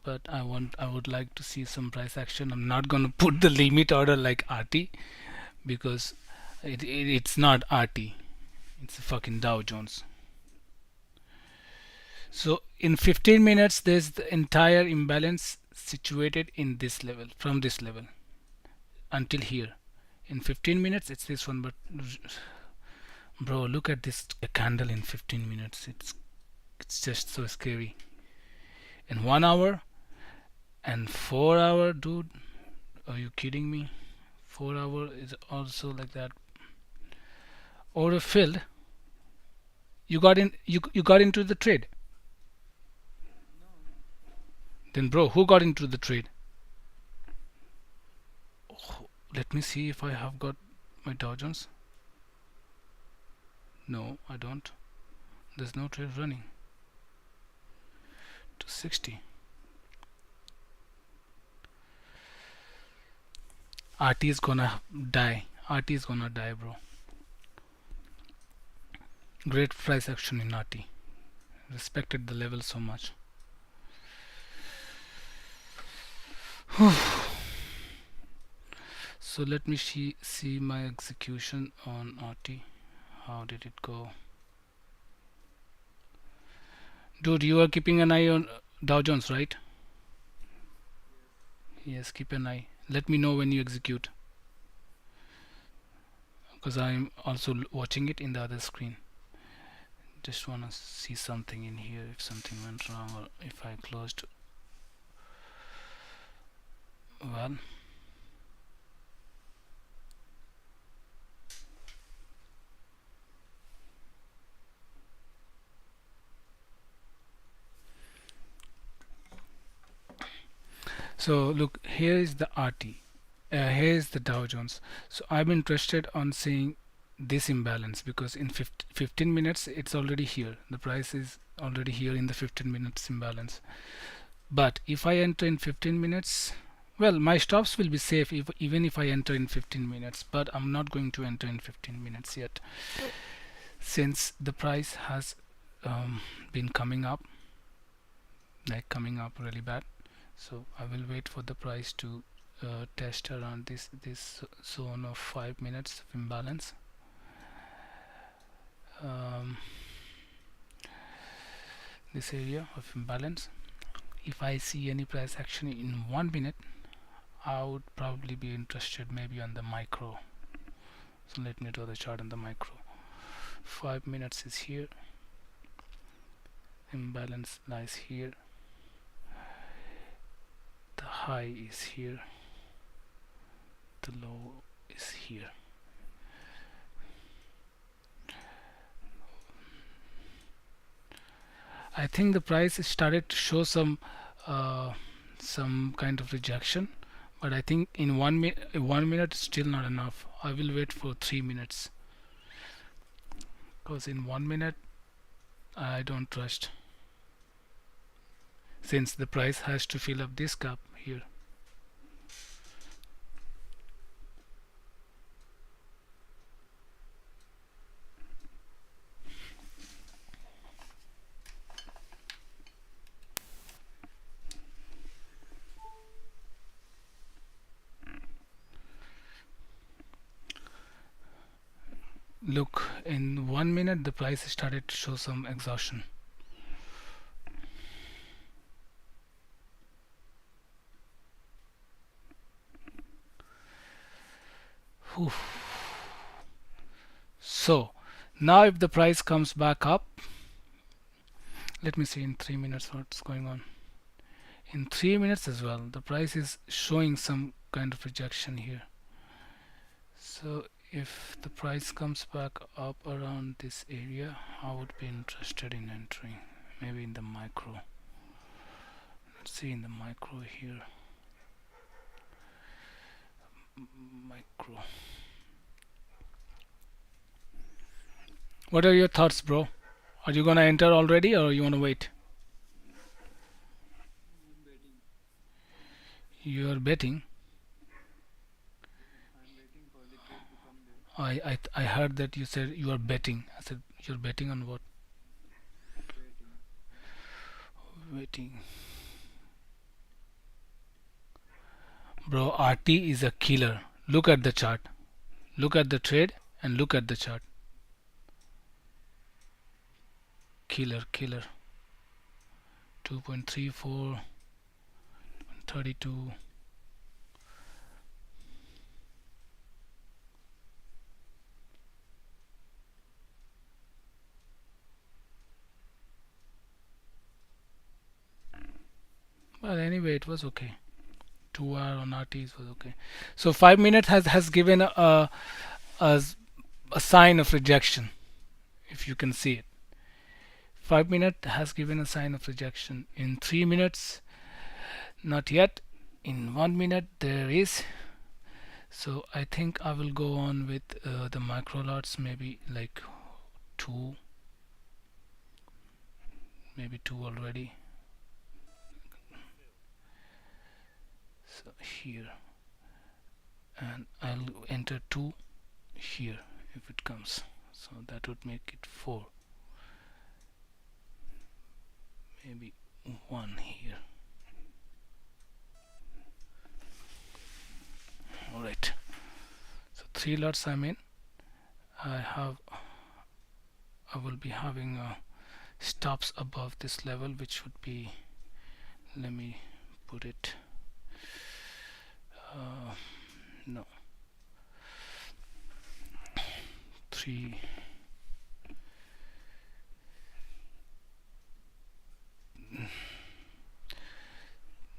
But I would like to see some price action. I'm not gonna put the limit order like RT because it's not RT. It's a fucking Dow Jones. So in 15 minutes, there's the entire imbalance situated in this level, from this level until here. In 15 minutes, it's this one. But bro, look at this candle in 15 minutes. It's just so scary. In 1 hour and 4 hour, dude. Are you kidding me? 4 hour is also like that. Order filled. You got in. You got into the trade. No. Then, bro, who got into the trade? Oh, let me see if I have got my Dow Jones. No, I don't. There's no trade running. 260. RT is gonna die. RT is gonna die, bro. Great price action in RT. Respected the level so much. So let me see my execution on RT. How did it go? Dude, you are keeping an eye on Dow Jones, right? Yes. Yes, keep an eye. Let me know when you execute because I'm also watching it in the other screen. Just wanna see something in here if something went wrong or if I closed well. So look, here is the RT. Here is the Dow Jones. So I'm interested on seeing this imbalance because in 15 minutes it's already here. The price is already here in the 15 minutes imbalance. But if I enter in 15 minutes, well, my stops will be safe even if I enter in 15 minutes. But I'm not going to enter in 15 minutes yet since the price has been coming up, like coming up really bad. So I will wait for the price to test around this zone of 5 minutes of imbalance. um, this area of imbalance. If I see any price action in 1 minute, I would probably be interested maybe on the micro. So let me draw the chart on the micro. 5 minutes is here, imbalance lies here, the high is here, the low is here. I think the price started to show some kind of rejection, but I think in 1 minute, 1 minute is still not enough. I will wait for 3 minutes. because in 1 minute I don't trust, since the price has to fill up this gap here. Look, in 1 minute the price started to show some exhaustion. Whew. So now if the price comes back up, let me see in 3 minutes what's going on. In 3 minutes as well, the price is showing some kind of rejection here. So if the price comes back up around this area, I would be interested in entering, maybe in the micro. Let's see in the micro here. Micro. What are your thoughts, bro? Are you gonna enter already, or you wanna wait? I'm waiting. You're betting. I'm waiting for the trade to come there. I heard that you said you are betting. I said you're betting on what? Waiting. Waiting. Bro, RT is a killer. Look at the chart. Look at the trade and look at the chart. Killer, killer. 2.34, 32. But anyway, it was okay. 2 hour on RTs was okay. So 5 minutes has given a a sign of rejection, if you can see it. 5 minute has given a sign of rejection. In 3 minutes, not yet. In 1 minute, there is. So I think I will go on with the micro lots, maybe like two, maybe two already. So here, and I'll enter two here if it comes. So that would make it four, maybe one here. All right. So three lots I'm in. I have. I will be having stops above this level, which would be. Let me put it. No. Three.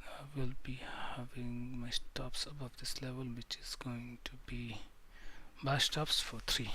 I will be having my stops above this level, which is going to be buy stops for three.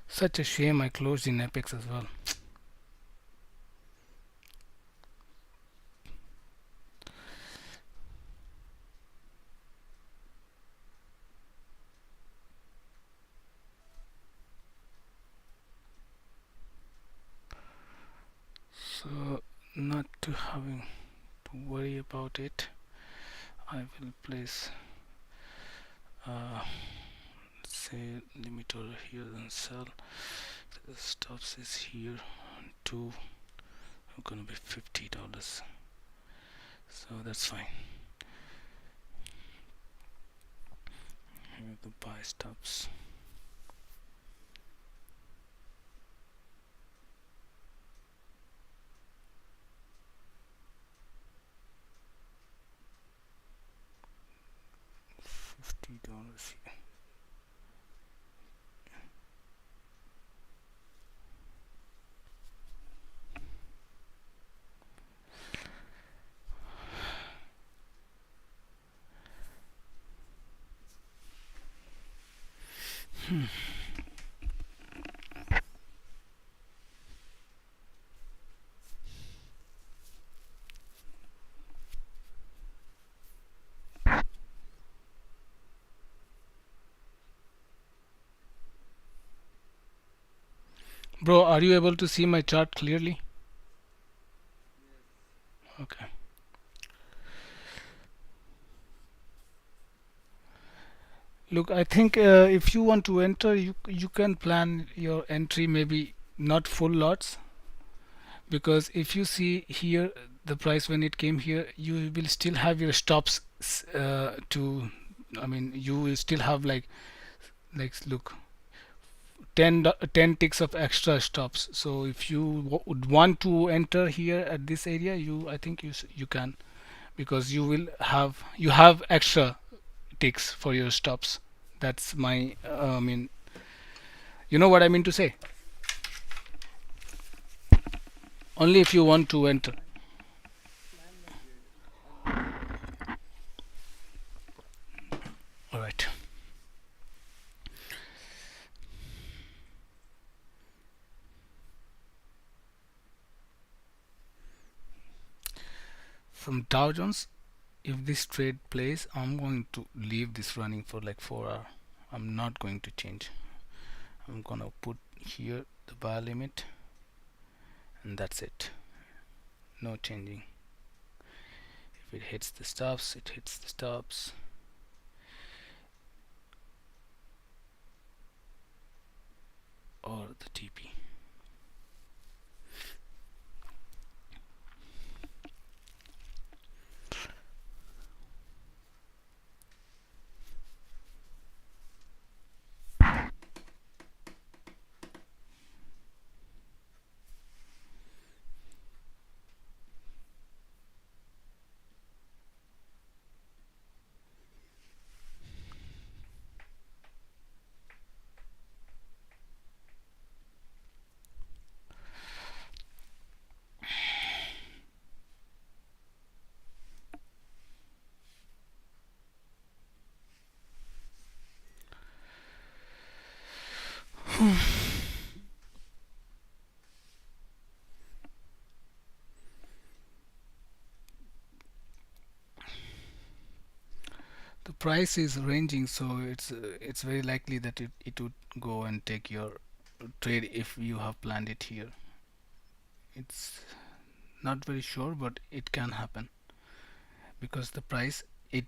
Such a shame I closed in Apex as well. So not to having to worry about it, I will place say limit order here and sell. The stops is here. Two are gonna be $50, so that's fine. Here are the buy stops. $50 here. Bro, are you able to see my chart clearly? Yes. Okay. Look, I think if you want to enter, you can plan your entry maybe not full lots, because if you see here the price when it came here, you will still have your stops to. I mean, you will still have like look 10 ticks of extra stops. So if you would want to enter here at this area, you I think you can, because you have extra ticks for your stops. That's my I mean, you know what I mean to say. Only if you want to enter. I plan my trade. I'll listen. All right. From Dow Jones, if this trade plays, I'm going to leave this running for like 4 hours. I'm not going to change. I'm gonna put here the buy limit, and that's it. No changing. If it hits the stops, it hits the stops. Or the TP. The price is ranging, so it's very likely that it would go and take your trade if you have planned it here. It's not very sure, but it can happen, because the price it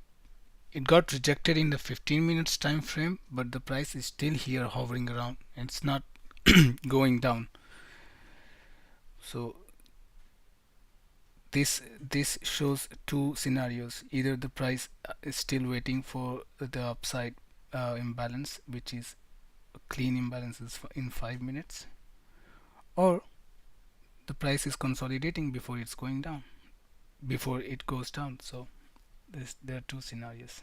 got rejected in the 15 minutes time frame, but the price is still here hovering around. It's not going down. So this shows two scenarios. Either the price is still waiting for the upside imbalance, which is clean imbalances in 5 minutes, or the price is consolidating before it's going down, before it goes down. So there are two scenarios.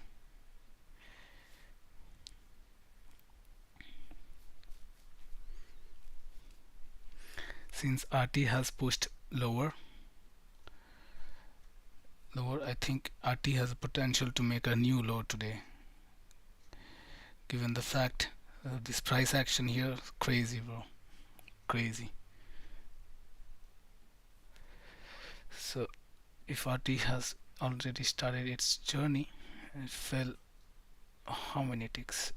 Since RT has pushed lower, I think RT has a potential to make a new low today, given the fact this price action here. Crazy, bro, crazy. So if RT has already started its journey, it fell how many ticks?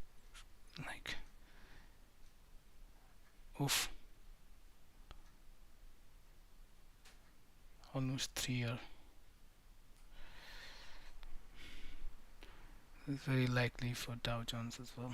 Like, oof, almost 3 year. It's very likely for Dow Jones as well.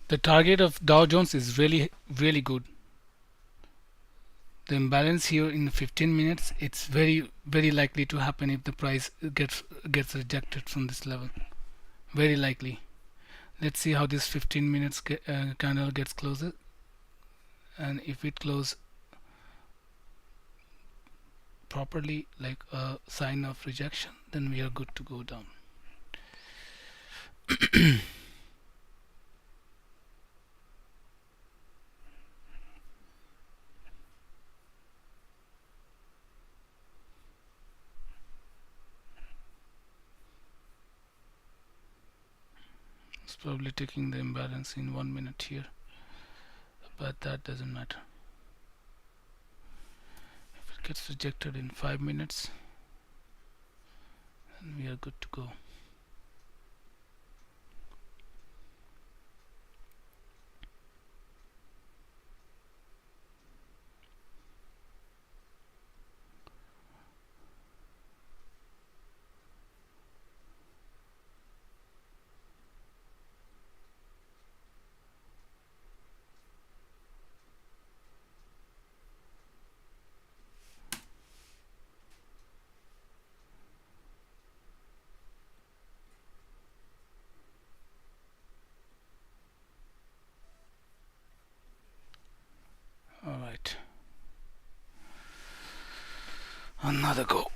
The target of Dow Jones is really good. The imbalance here in 15 minutes, it's very likely to happen if the price gets rejected from this level. Very likely. Let's see how this 15 minutes candle gets closed, and if it closes properly like a sign of rejection, then we are good to go down. It's probably taking the imbalance in 1 minute here, but that doesn't matter. If it gets rejected in 5 minutes, then we are good to go. All right, another go.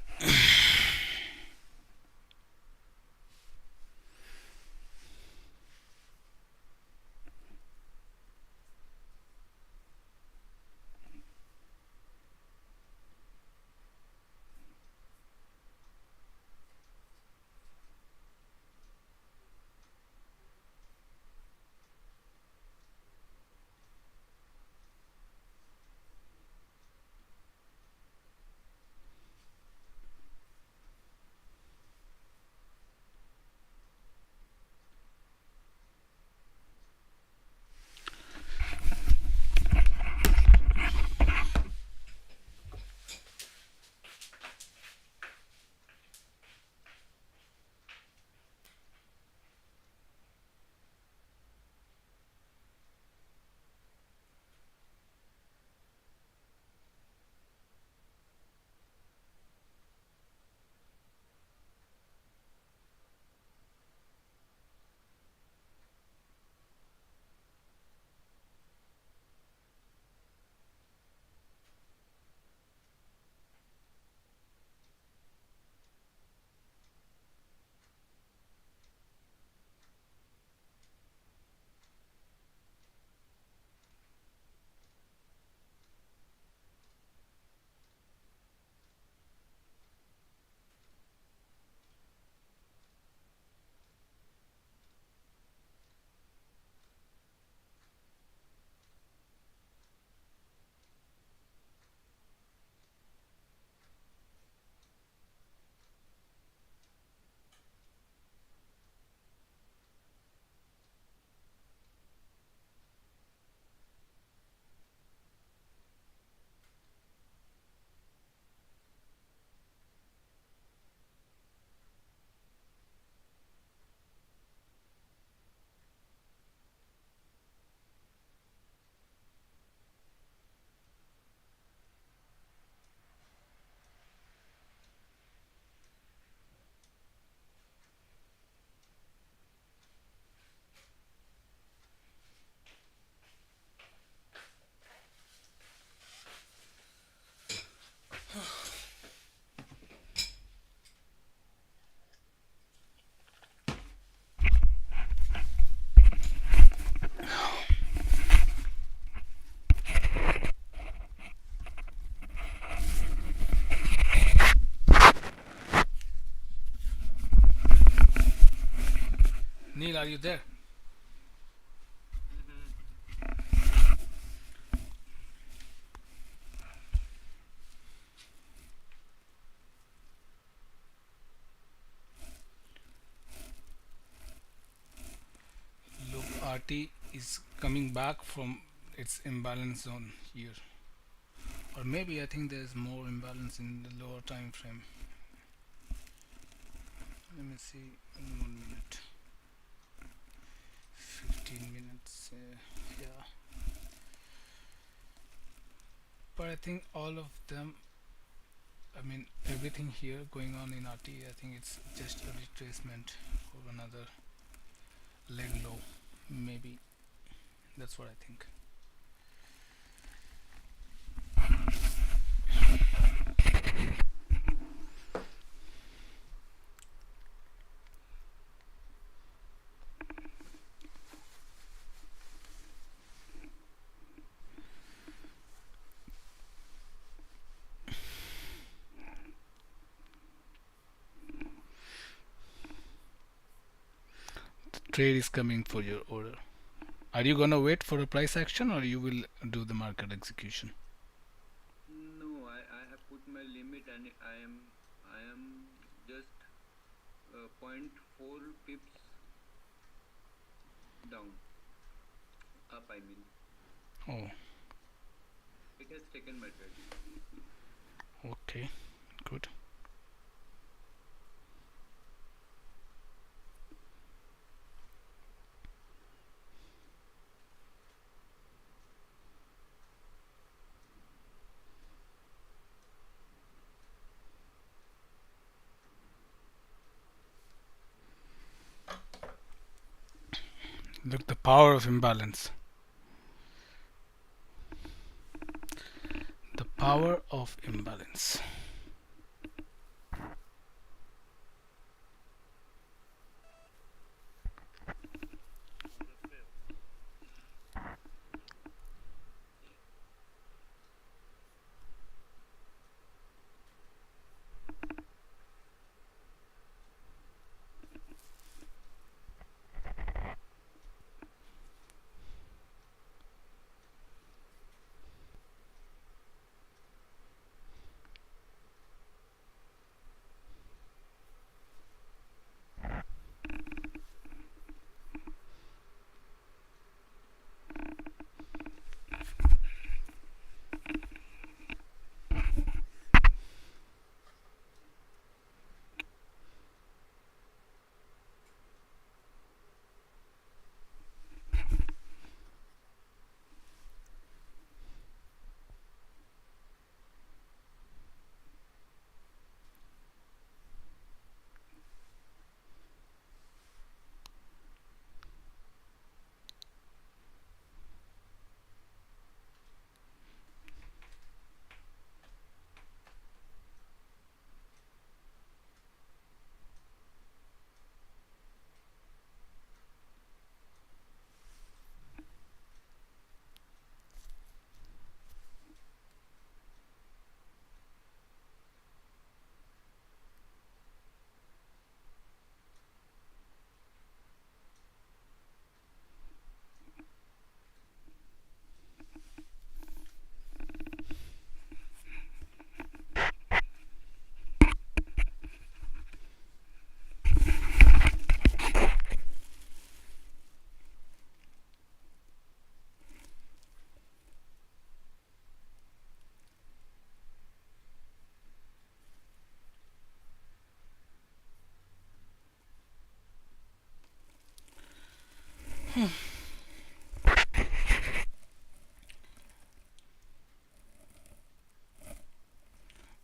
Neil, are you there? Mm-hmm. Look, RT is coming back from its imbalance zone here, or maybe I think there's more imbalance in the lower time frame. Let me see in 1 minute, 15 minutes. Yeah, but I think all of them, I mean, everything here going on in RT, I think it's just a retracement of another leg low. Maybe that's what I think. Trade is coming for your order. Are you gonna wait for a price action or you will do the market execution? No, I have put my limit and I am just point 0.4 pips down. Up, I mean. Oh, It has taken my trade. okay, good. Look, the power of imbalance. The power of imbalance.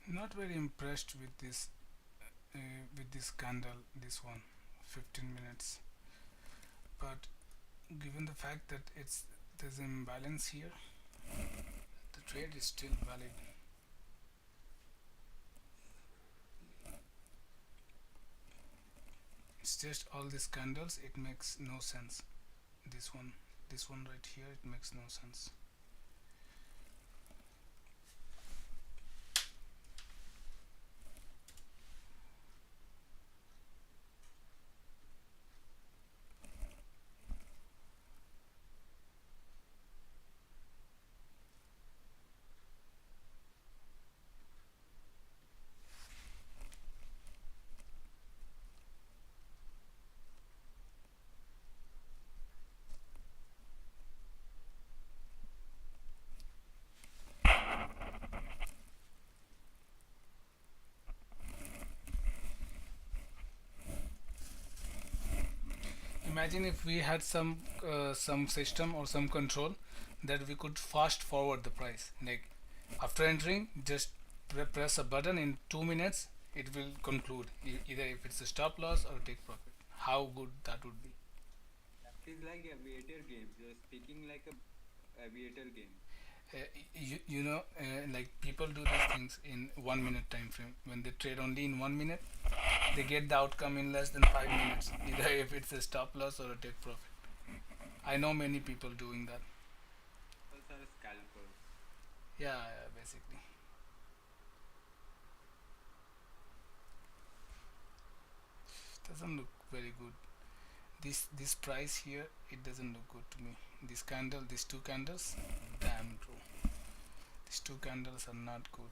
Not very impressed uh, with this candle. This one, 15 minutes. But given the fact that there's an imbalance here, the trade is still valid. It's just all these candles. It makes no sense. This one, this one right here, it makes no sense. imagine if we had some system or some control that we could fast forward the price. Like after entering, just press a button in 2 minutes. It will conclude either if it's a stop loss or take profit. How good that would be. That is like aviator game. You're speaking like a aviator game. Like people do these things in 1 minute time frame. When they trade only in 1 minute, they get the outcome in less than 5 minutes. Either if it's a stop loss or a take profit. I know many people doing that. Those are scalpers. Yeah, yeah, basically. Doesn't look very good. This price here, it doesn't look good to me. This candle, these two candles, damn bro. These two candles are not good.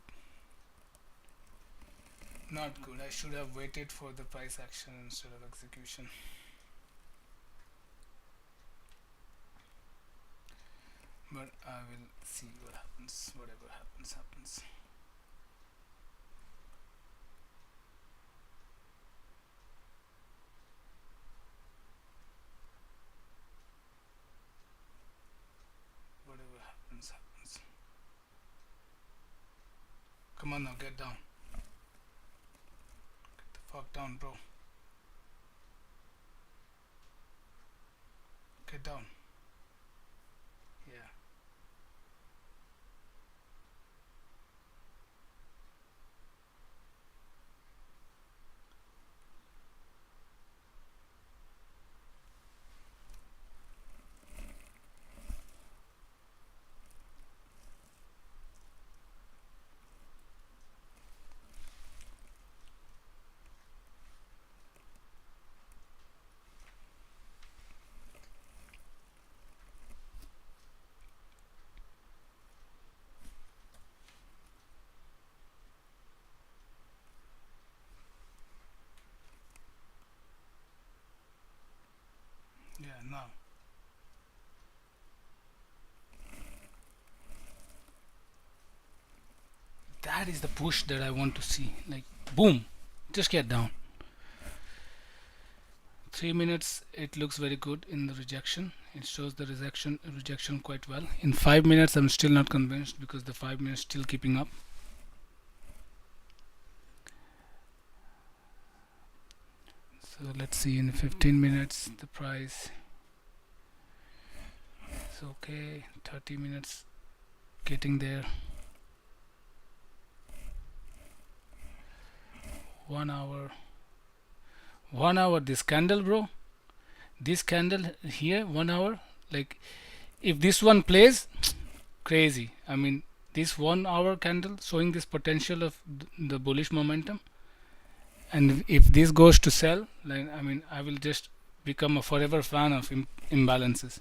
Not good. I should have waited for the price action instead of execution. But I will see what happens. Whatever happens, happens. Whatever happens, happens. Come on now, get down. Get the fuck down, bro. Get down. Yeah. Yeah, now. That is the push that I want to see. Like, boom. Just get down. 3 minutes, it looks very good in the rejection. It shows the rejection quite well. In 5 minutes, I'm still not convinced because the 5 minutes still keeping up. So let's see in 15 minutes the price is okay. 30 minutes getting there. 1 hour. 1 hour. This candle, bro. This candle here, 1 hour. Like if this one plays, crazy. I mean, this 1 hour candle showing this potential of the bullish momentum, and if this goes to sell, like I mean, I will just become a forever fan of imbalances.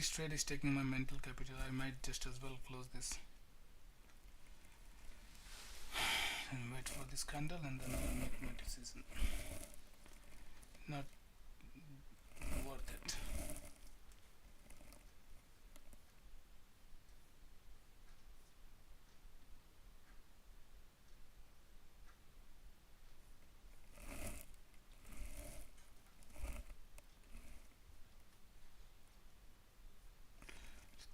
this trade is taking my mental capital. I might just as well close this and wait for this candle, and then I'll make my decision. Not worth it.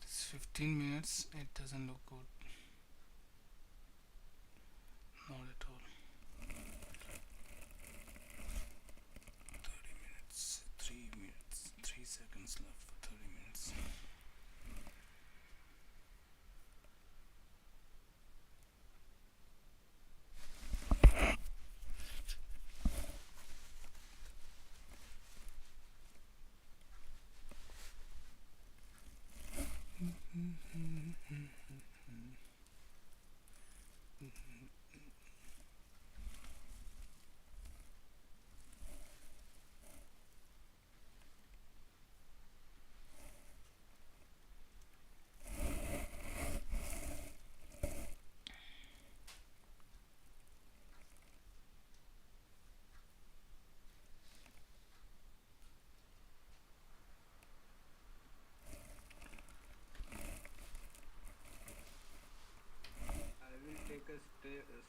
This 15 minutes, it doesn't look good. Not at all. 30 minutes, 3 minutes, 3 seconds left for 30 minutes. I will take a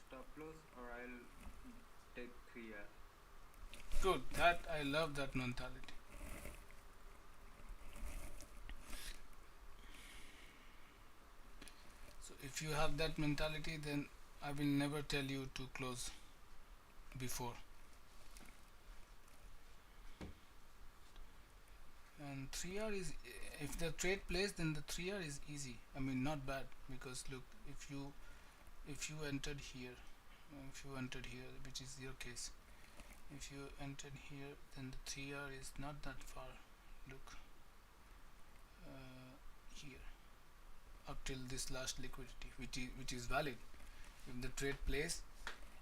stop loss or I'll take 3R. Good, that I love that mentality. So if you have that mentality, then I will never tell you to close before. And 3R is, if the trade plays, then the 3R is easy. I mean, not bad, because look, if you entered here, which is your case, if you entered here, then the 3R is not that far. Look, here, up till this last liquidity, which is valid. If the trade plays,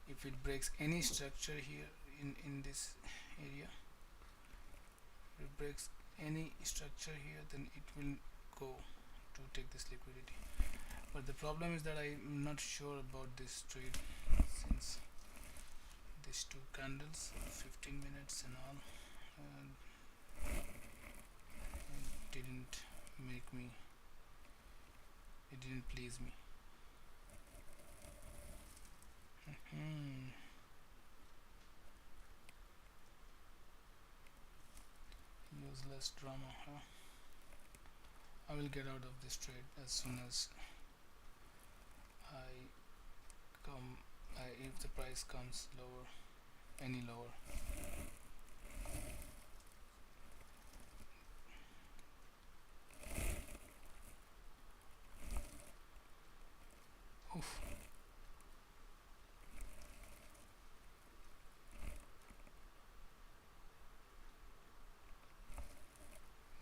if it breaks any structure here in this area, if it breaks any structure here, then it will go to take this liquidity. But the problem is that I'm not sure about this trade, since these two candles, 15 minutes and all, it didn't make me, it didn't please me. Useless drama, huh? I will get out of this trade as soon as I come, if the price comes lower, any lower. Oof.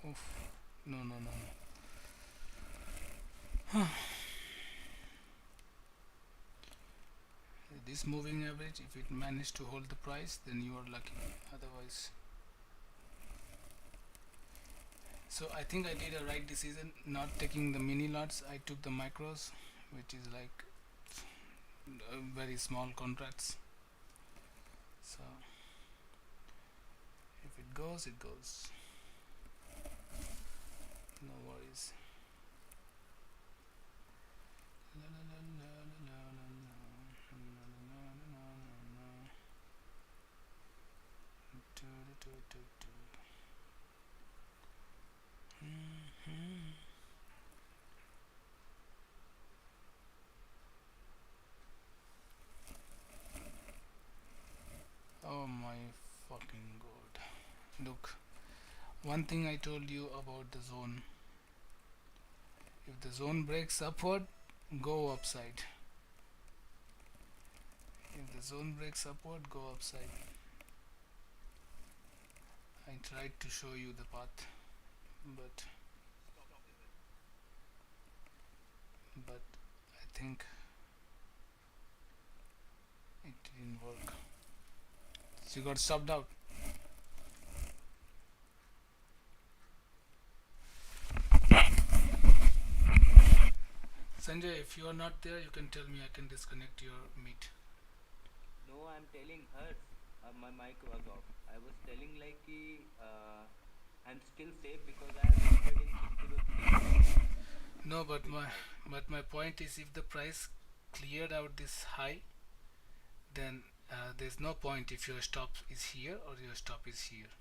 Oof. No, no, no, no. This moving average, if it managed to hold the price, then you are lucky. Otherwise, so I think I did a right decision not taking the mini lots. I took the micros, which is like very small contracts. So if it goes, it goes. No worries. Oh my fucking god. Look, one thing I told you about the zone. If the zone breaks upward, go upside. If the zone breaks upward, go upside. I tried to show you the path, but I think it didn't work. So you got stopped out. if you are not there, you can tell me. I can disconnect your meet. No, I'm telling hers. My mic was off. I was telling like I'm still safe because I have entered in 603 No, a but bit my high. but my point is, if the price cleared out this high, then there's no point if your stop is here or your stop is here,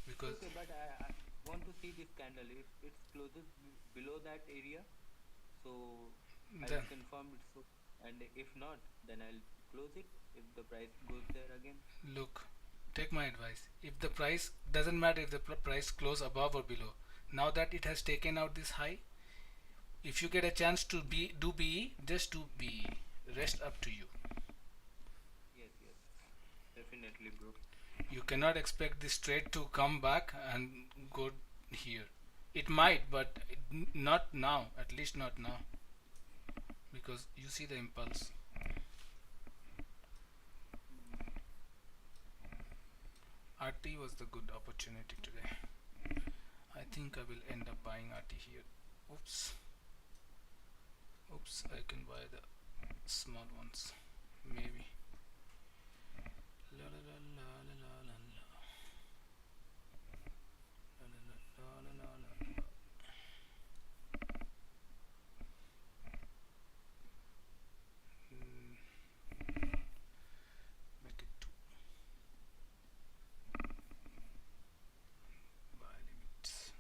because Okay, but I want to see this candle. If it's closes below that area, so I'll then confirm it. So, and if not, then I'll close it if the price goes there again. look, take my advice. If the price doesn't matter if the price close above or below, now that it has taken out this high, if you get a chance to be do BE, just do BE. Rest up to you. Yes, yes, definitely, bro. You cannot expect this trade to come back and go here. It might, but not now. At least not now, because you see the impulse. Hmm. RT was the good opportunity today. I think I will end up buying RT here. Oops. Oops, I can buy the small ones. Maybe. La la la la la la la la la la la la la. Mm, make it two. Buy limits.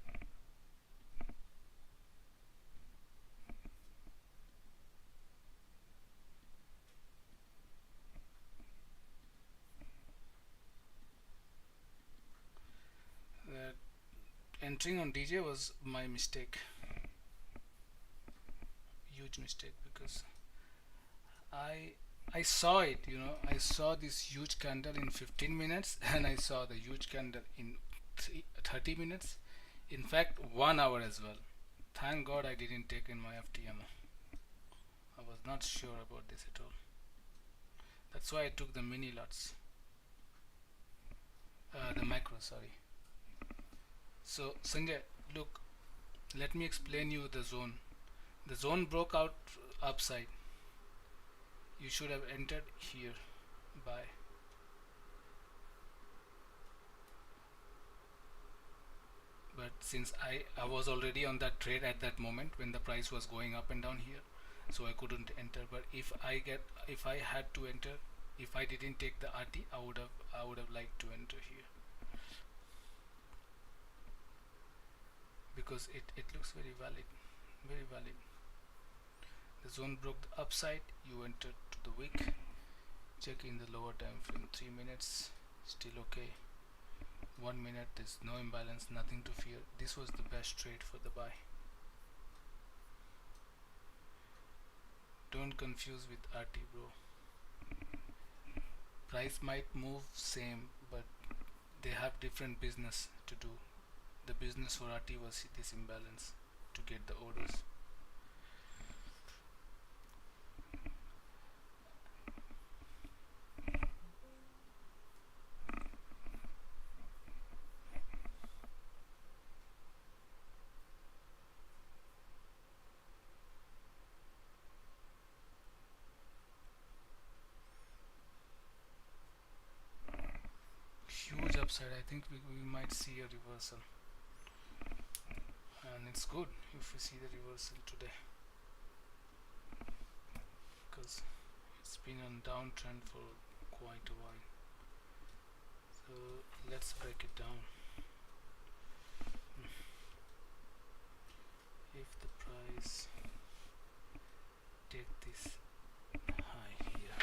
That entering on DJ was my mistake. Huge mistake, because I I saw it, I saw this huge candle in 15 minutes and I saw the huge candle in 30 minutes. In fact, 1 hour as well. Thank God I didn't take in my FTMO. I was not sure about this at all. That's why I took the mini lots. The macro, sorry. So Sanjay, look, let me explain you the zone. The zone broke out upside. You should have entered here. Buy. But since I was already on that trade at that moment when the price was going up and down here, so I couldn't enter. But if I had to enter, if I didn't take the RT, I would have liked to enter here, because it looks very valid, very valid. The zone broke the upside, you entered to the wick. Check in the lower time frame, 3 minutes, still okay. 1 minute, there's no imbalance, nothing to fear. This was the best trade for the buy. Don't confuse with RT, bro. Price might move same, but they have different business to do. The business for RT was this imbalance to get the orders. Huge upside. I think we might see a reversal, and it's good if we see the reversal today, because it's been on downtrend for quite a while. So let's break it down. If the price take this high here,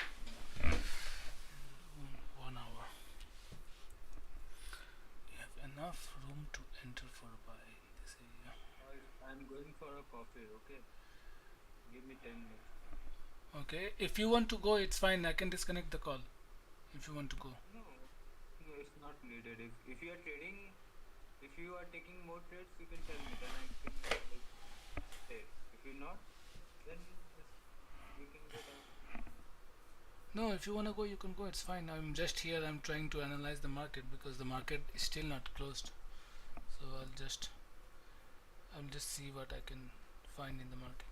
1 hour, you have enough room to enter for a buy in this area. I'm going for a coffee. Okay, give me 10 minutes. Okay, if you want to go, it's fine. I can disconnect the call if you want to go. No, no, it's not needed. If you are trading, if you are taking more trades, you can tell me. Then I can like stay. If you're not, then just we can get out. No, if you want to go, you can go. It's fine. I'm just here. I'm trying to analyze the market because the market is still not closed. So I'll just see what I can find in the market.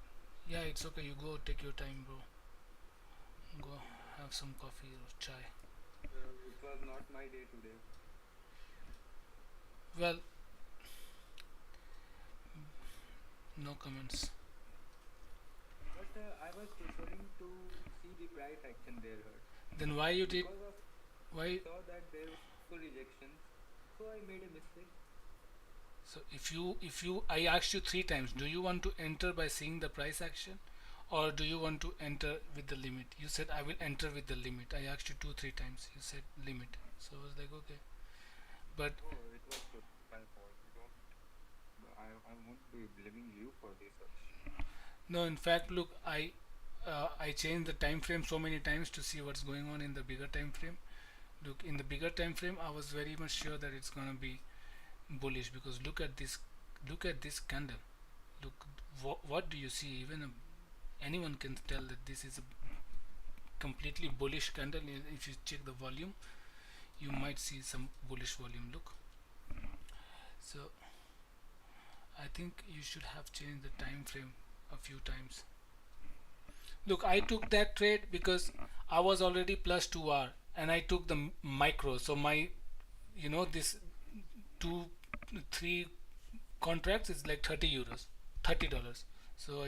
Yeah, it's okay. You go take your time, bro. Go have some coffee or chai. It was not my day today. Well, no comments. But I was preferring to see the price action there, Hurt. Then why you did? Because of I Why? saw that there were two rejections, so I made a mistake. So if you I asked you three times, do you want to enter by seeing the price action, or do you want to enter with the limit? You said I will enter with the limit. I asked you two three times. You said limit. So I was like okay, but Oh, it was totally my fault. I won't be blaming you for this, Harsh. no. In fact, look, I changed the time frame so many times to see what's going on in the bigger time frame. Look, in the bigger time frame, I was very much sure that it's gonna be bullish because look at this candle. Look, what do you see? Even anyone can tell that this is a completely bullish candle. If you check the volume, you might see some bullish volume. Look, so I think you should have changed the time frame a few times. Look, I took that trade because I was already plus 2 hour and I took the micro. So my, this two, three contracts is like 30 euros, $30. So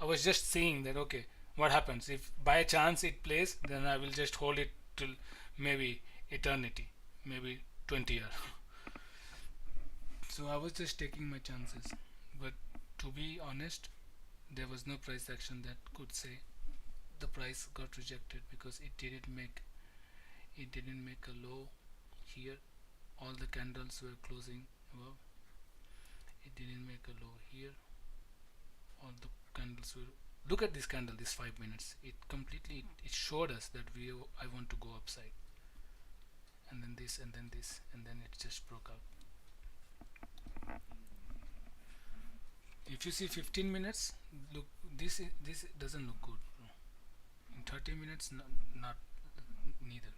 I was just saying that okay, what happens if by chance it plays, then I will just hold it till maybe eternity, maybe 20 years. So I was just taking my chances. But to be honest, there was no price action that could say the price got rejected because it didn't make a low here. All the candles were closing above. It didn't make a low here. All the candles were. Look at this candle. This 5 minutes. It completely. It showed us that I want to go upside, and then this, and then this, and then it just broke out. If you see 15 minutes, look. This doesn't look good. In 30 minutes, not neither.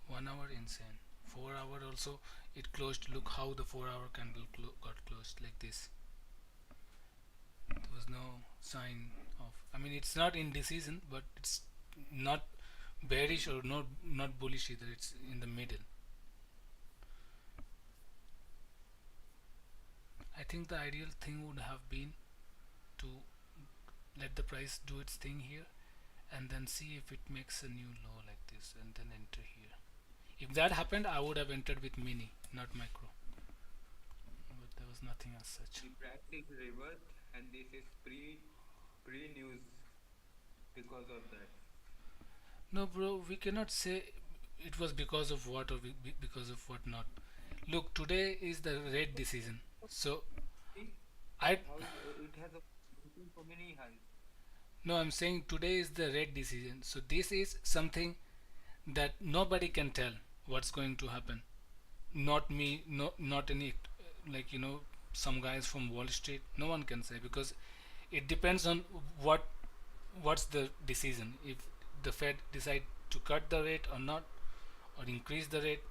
1 hour insane. 4 hour also it closed. Look how the 4 hour candle got closed like this. There was no sign of. I mean, it's not indecision, but it's not bearish or not bullish either. It's in the middle. I think the ideal thing would have been to let the price do its thing here and then see if it makes a new low like this and then enter here. If that happened, I would have entered with mini, not micro. But there was nothing as such. The price is reversed, and this is pre news because of that. No, bro, we cannot say it was because of what or because of what not. Look, today is the red decision. So See I how it has a so many highs. no, I'm saying today is the red decision. So this is something that nobody can tell what's going to happen. Not me, not any like some guys from Wall Street. No one can say because it depends on what's the decision. If the Fed decide to cut the rate or not or increase the rate,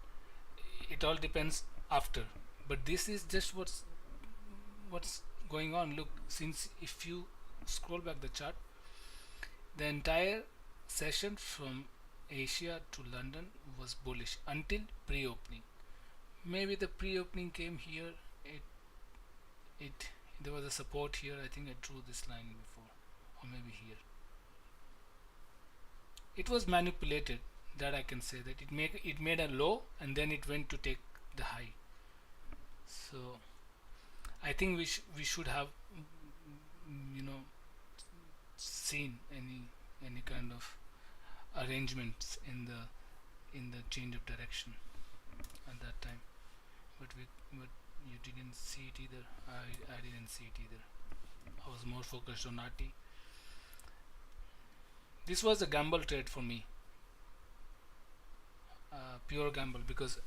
it all depends after. But this is just what's going on. Look, since if you scroll back the chart, the entire session from Asia to London was bullish until pre-opening. Maybe the pre-opening came here. It there was a support here. I think I drew this line before, or maybe here. It was manipulated. That I can say that it made a low and then it went to take the high. So I think we should have you know seen any kind of arrangements in the change of direction at that time. But you didn't see it either. I didn't see it either. I was more focused on RT. This was a gamble trade for me, pure gamble because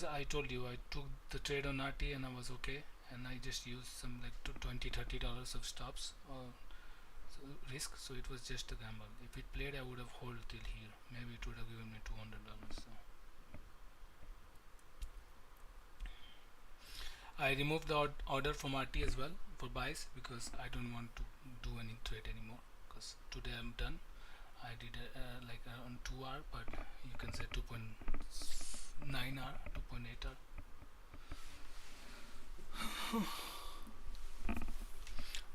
I told you I took the trade on RT and I was okay, and I just used some like $20-30 of stops or risk, so it was just a gamble. If it played, I would have held till here. Maybe it would have given me $200. So I removed the order from RT as well for buys because I don't want to do any trade anymore because today I'm done. I did like on 2 hour, but you can say 2.9 hour, 2.8 hour.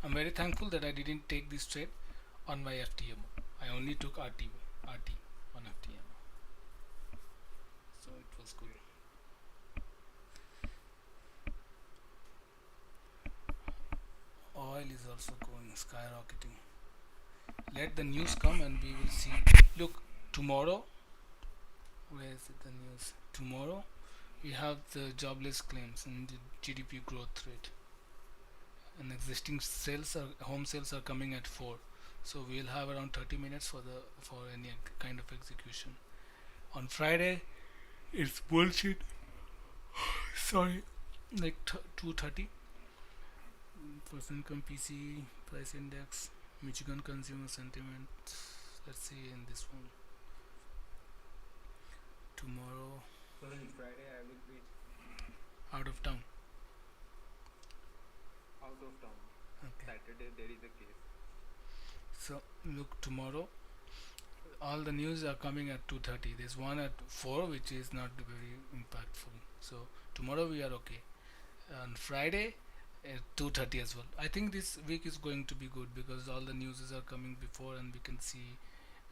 I'm very thankful that I didn't take this trade on my FTM. I only took RT on FTM, so it was good. Okay. Oil is also going skyrocketing. Let the news come and we will see. Look, tomorrow, where is it, the news? Tomorrow we have the jobless claims and the GDP growth rate. And existing home sales are coming at 4, so we'll have around 30 minutes for any kind of execution. On Friday it's bullshit. Sorry, like 2:30 personal income, PC price index, Michigan consumer sentiment. Let's see in this one tomorrow. So in Friday I will be Out of town. out of town. Okay, Saturday there is a case. so look, tomorrow all the news are coming at 2:30. There's one at 4 which is not very impactful, so tomorrow we are okay. On Friday at 2:30 as well. I think this week is going to be good because all the news are coming before and we can see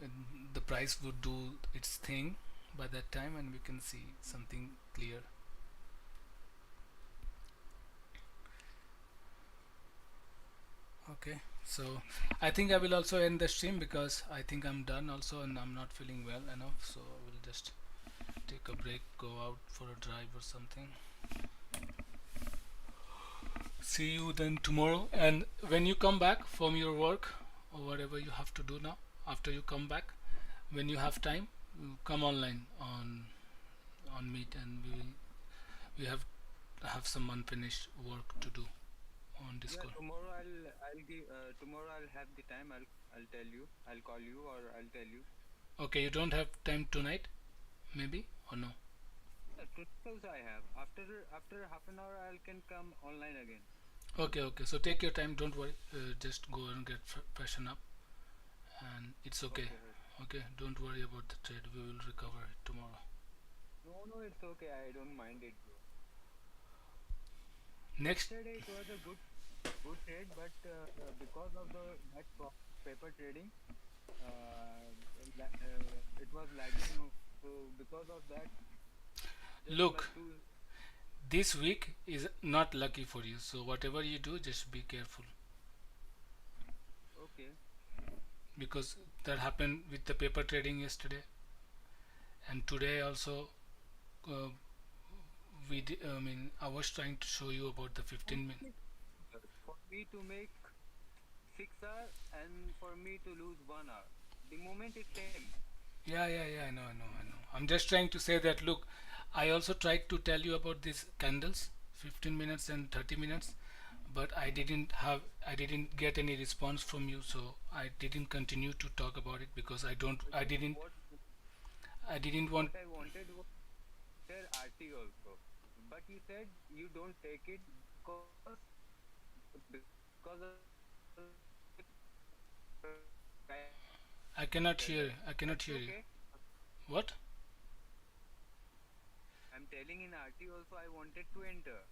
uh, the price would do its thing by that time and we can see something clear. Okay, so I think I will also end the stream because I think I'm done also and I'm not feeling well enough, so I will just take a break, go out for a drive or something. See you then tomorrow. And when you come back from your work or whatever you have to do now, after you come back, when you have time, you come online on Meet, and we have some unfinished work to do on Yeah, Discord. tomorrow I'll have the time. I'll tell you. I'll call you or I'll tell you. Okay, you don't have time tonight, maybe or no? Yeah, tonight also I have. After half an hour I can come online again. Okay, okay. So take your time. Don't worry. Just go and get freshen up, and it's okay. Okay, Harsh. Okay, don't worry about the trade. We will recover it tomorrow. No, no, it's okay. I don't mind it, bro. Next, Yesterday it was a good trade, but because of the that paper trading, it was lagging. So because of that, just look. like two. This week is not lucky for you, so whatever you do, just be careful Okay, because that happened with the paper trading yesterday and today also. Uh, I mean, I was trying to show you about the for 15 minute. me, for me to make 6 hours and for me to lose 1 hour. The moment is same. Yeah, yeah, yeah. I know. I'm just trying to say that. Look, I also tried to tell you about these candles, 15 minutes and 30 minutes, but I didn't get any response from you, so I didn't continue to talk about it because What I didn't want. what I wanted was their RT also, but you said you don't take it because of the price I you cannot said hear. that. I cannot That's hear you. okay. What? I'm telling in RT also I wanted to enter.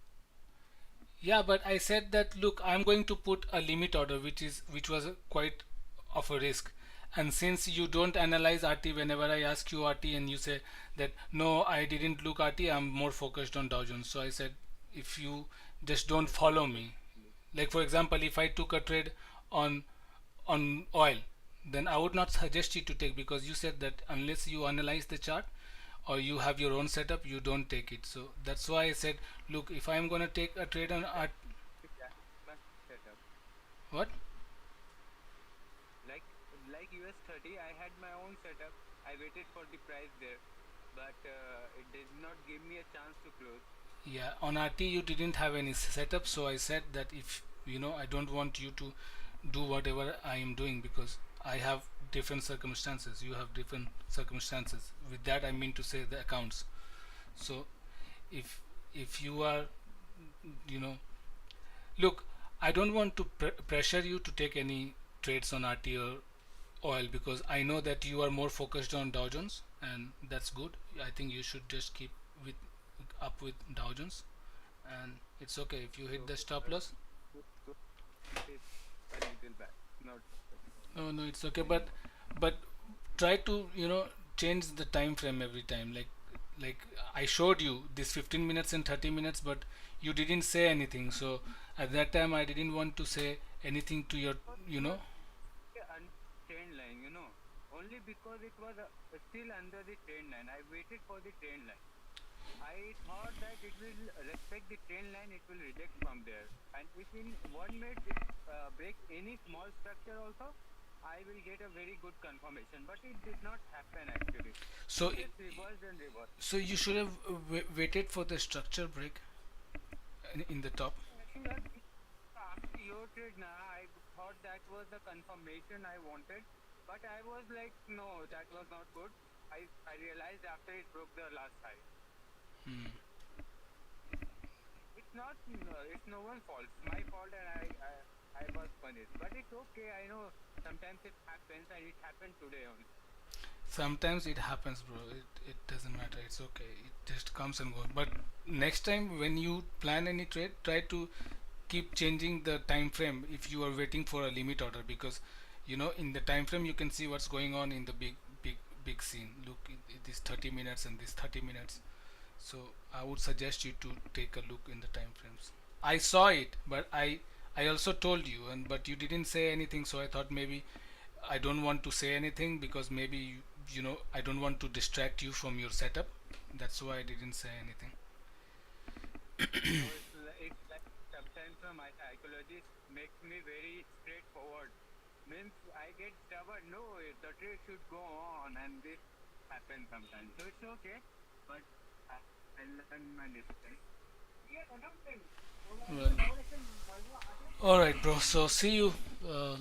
Yeah, but I said that look, I'm going to put a limit order, which was quite of a risk. And since you don't analyze RT whenever I ask you RT and you say that no, I didn't look RT, I'm more focused on Dow Jones. So I said if you just don't Yes, follow me, obviously. like for example, if I took a trade on on oil, then I would not suggest you to take because you said that unless you analyze the chart or you have your own setup, you don't take it. So that's why I said, look, if I'm gonna take a trade on That art, that is my setup. what? Like like US30, I had my own setup. I waited for the price there, but it did not give me a chance to close. Yeah, on RT you didn't have any setup, so I said that if I don't want you to do whatever I am doing because I have different circumstances. You have different circumstances. With that, I mean to say the accounts. So if if you are you know, look, I don't want to pressure you to take any trades on RT or oil, because I know that you are more focused on Dow Jones, and that's good. I think you should just keep with up with Dow Jones, and it's okay if you hit the Okay, stop but loss. so it is a little bad, not No, no, it's okay, anymore. but try to, change the time frame every time. Like I showed you this 15 minutes and 30 minutes, but you didn't say anything. So at that time, I didn't want to say anything to your, But you it know. was under trend line, only because it was still under the trend line. I waited for the trend line. I thought that it will respect the trend line, it will reject from there. And if in 1 minute it breaks any small structure also, I will get a very good confirmation. But it did not happen actually. So It just reversed and reversed. so you should have waited for the structure break in the top. Actually, after your trade, I thought that was the confirmation I wanted. But I was like, no, that was not good. I realized after it broke the last high. Hmm. It's not, no, it's no one's fault. It's my fault, and I was punished. But it's okay. I know sometimes it happens, and it happened today only. Sometimes it happens, bro. It doesn't matter. It's okay. It just comes and goes. But next time when you plan any trade, try to keep changing the time frame if you are waiting for a limit order, because in the time frame you can see what's going on in the big scene. Look, it is 30 minutes and this 30 minutes. So I would suggest you to take a look in the time frames. I saw it, but I also told you, and but you didn't say anything. So I thought maybe I don't want to say anything, because maybe I don't want to distract you from your setup. That's why I didn't say anything. No, it's like sometimes my psychologist makes me very straightforward. Means I get stubborn. No, the trade should go on, and this happens sometimes. So it's okay, but I, I learn my lesson. Well, all right, bro. So see you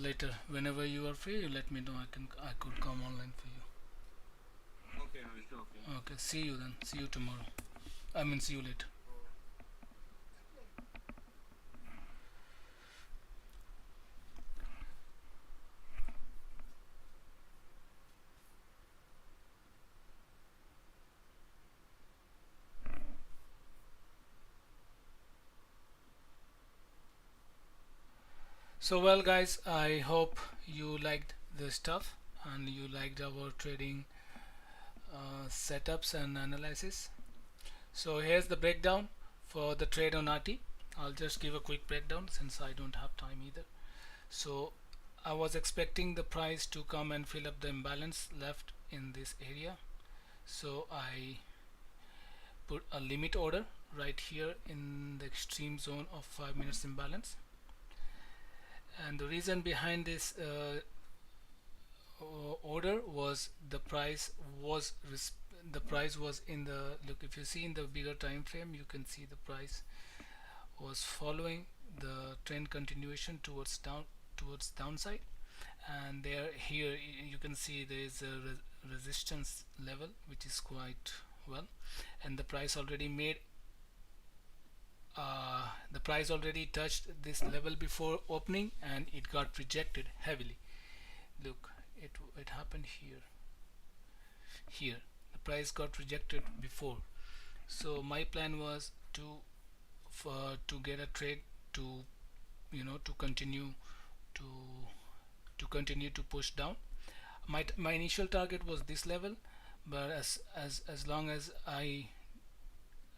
later. Whenever you are free, you let me know. I could come online for you. Okay, no, it's okay. Okay. See you then. See you tomorrow. I mean, see you later. So, So well, guys, I hope you liked the stuff and you liked our trading setups and analysis. So here's the breakdown for the trade on RT. I'll just give a quick breakdown since I don't have time either. So I was expecting the price to come and fill up the imbalance left in this area. So I put a limit order right here in the extreme zone of 5 minutes imbalance. And the reason behind this order was the price was in the look. If you see in the bigger time frame, you can see the price was following the trend continuation towards downside, and there here you can see there is a resistance level which is quite well, and the price already touched this level before opening, and it got rejected heavily. Look, it happened here the price got rejected before. So my plan was to get a trade to to to continue to push down. My initial target was this level, but as long as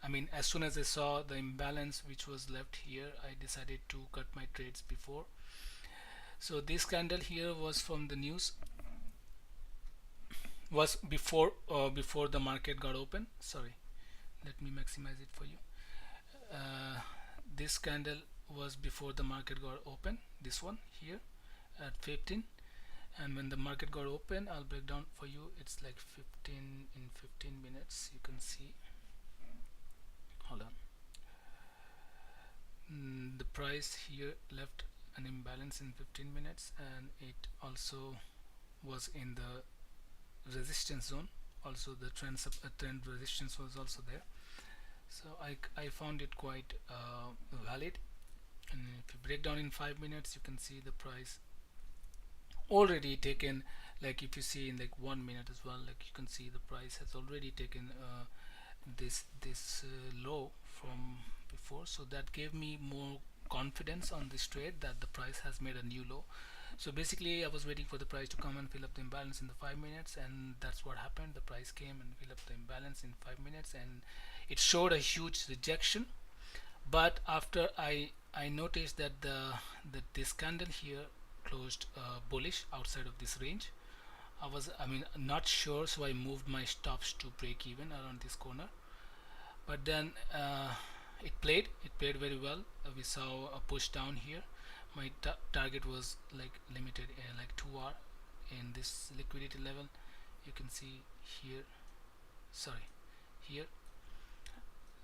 I mean, as soon as I saw the imbalance which was left here, I decided to cut my trades before. So this candle here was from the news, was before the market got open. Sorry, let me maximize it for you. uh, this candle was before the market got open, this one here at 15, and when the market got open, I'll break down for you. It's like 15 in 15 minutes, you can see. Hold on. The price here left an imbalance in 15 minutes, and it also was in the resistance zone. Also the trend resistance was also there. So I found it quite valid. And if you break down in 5 minutes, you can see the price already taken. Like if you see in like 1 minute as well, like you can see the price has already taken this low from before. So that gave me more confidence on this trade that the price has made a new low. So basically I was waiting for the price to come and fill up the imbalance in the 5 minutes, and that's what happened. The price came and filled up the imbalance in 5 minutes, and it showed a huge rejection. But after I noticed that that this candle here closed bullish outside of this range. I mean not sure, so I moved my stops to break even around this corner. But then it played very well. We saw a push down here. My target was like limited like 2 hour in this liquidity level. You can see here, sorry, here.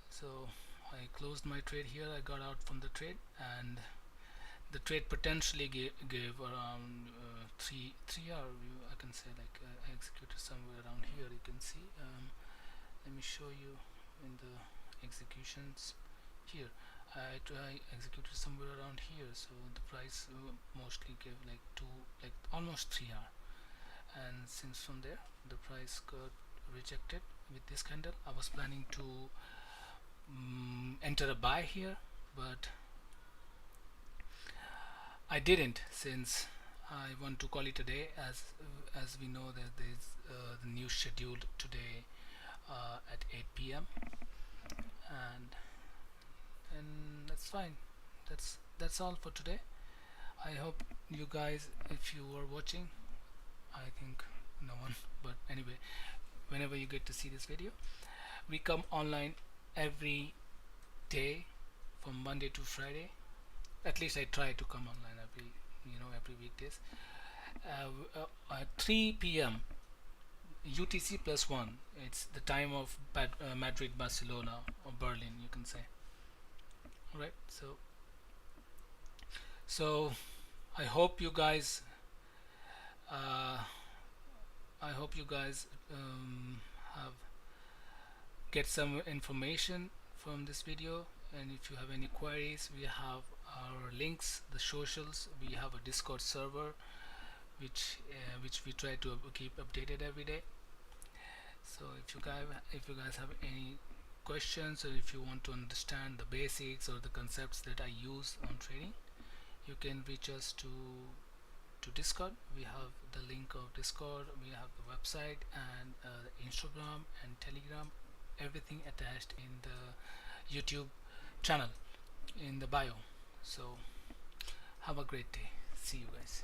So I closed my trade here. I got out from the trade, and the trade potentially gave around 3 hour view. I can say like I executed somewhere around here. You can see. Let me show you in the executions here. I executed somewhere around here, so the price mostly gave like like almost 3 hour, and since from there the price got rejected with this candle. I was planning to enter a buy here, but I didn't, since I want to call it a day, as we know that there's the news scheduled today at 8 p.m. and that's fine. That's all for today. I hope you guys, if you are watching, I think no one, but anyway, whenever you get to see this video, we come online every day from Monday to Friday. At least I try to come online every weekdays at 3 p.m. UTC plus 1. It's the time of Madrid, Barcelona, or Berlin, you can say. All right. So I hope you guys uh, I hope you guys have get some information from this video. And if you have any queries, we have our links, the socials. We have a Discord server which we try to keep updated every day. So if you guys have any questions, or if you want to understand the basics or the concepts that I use on trading, you can reach us to Discord. We have the link of Discord, we have the website, and Instagram and Telegram, everything attached in the YouTube channel in the bio. So have a great day. See you guys.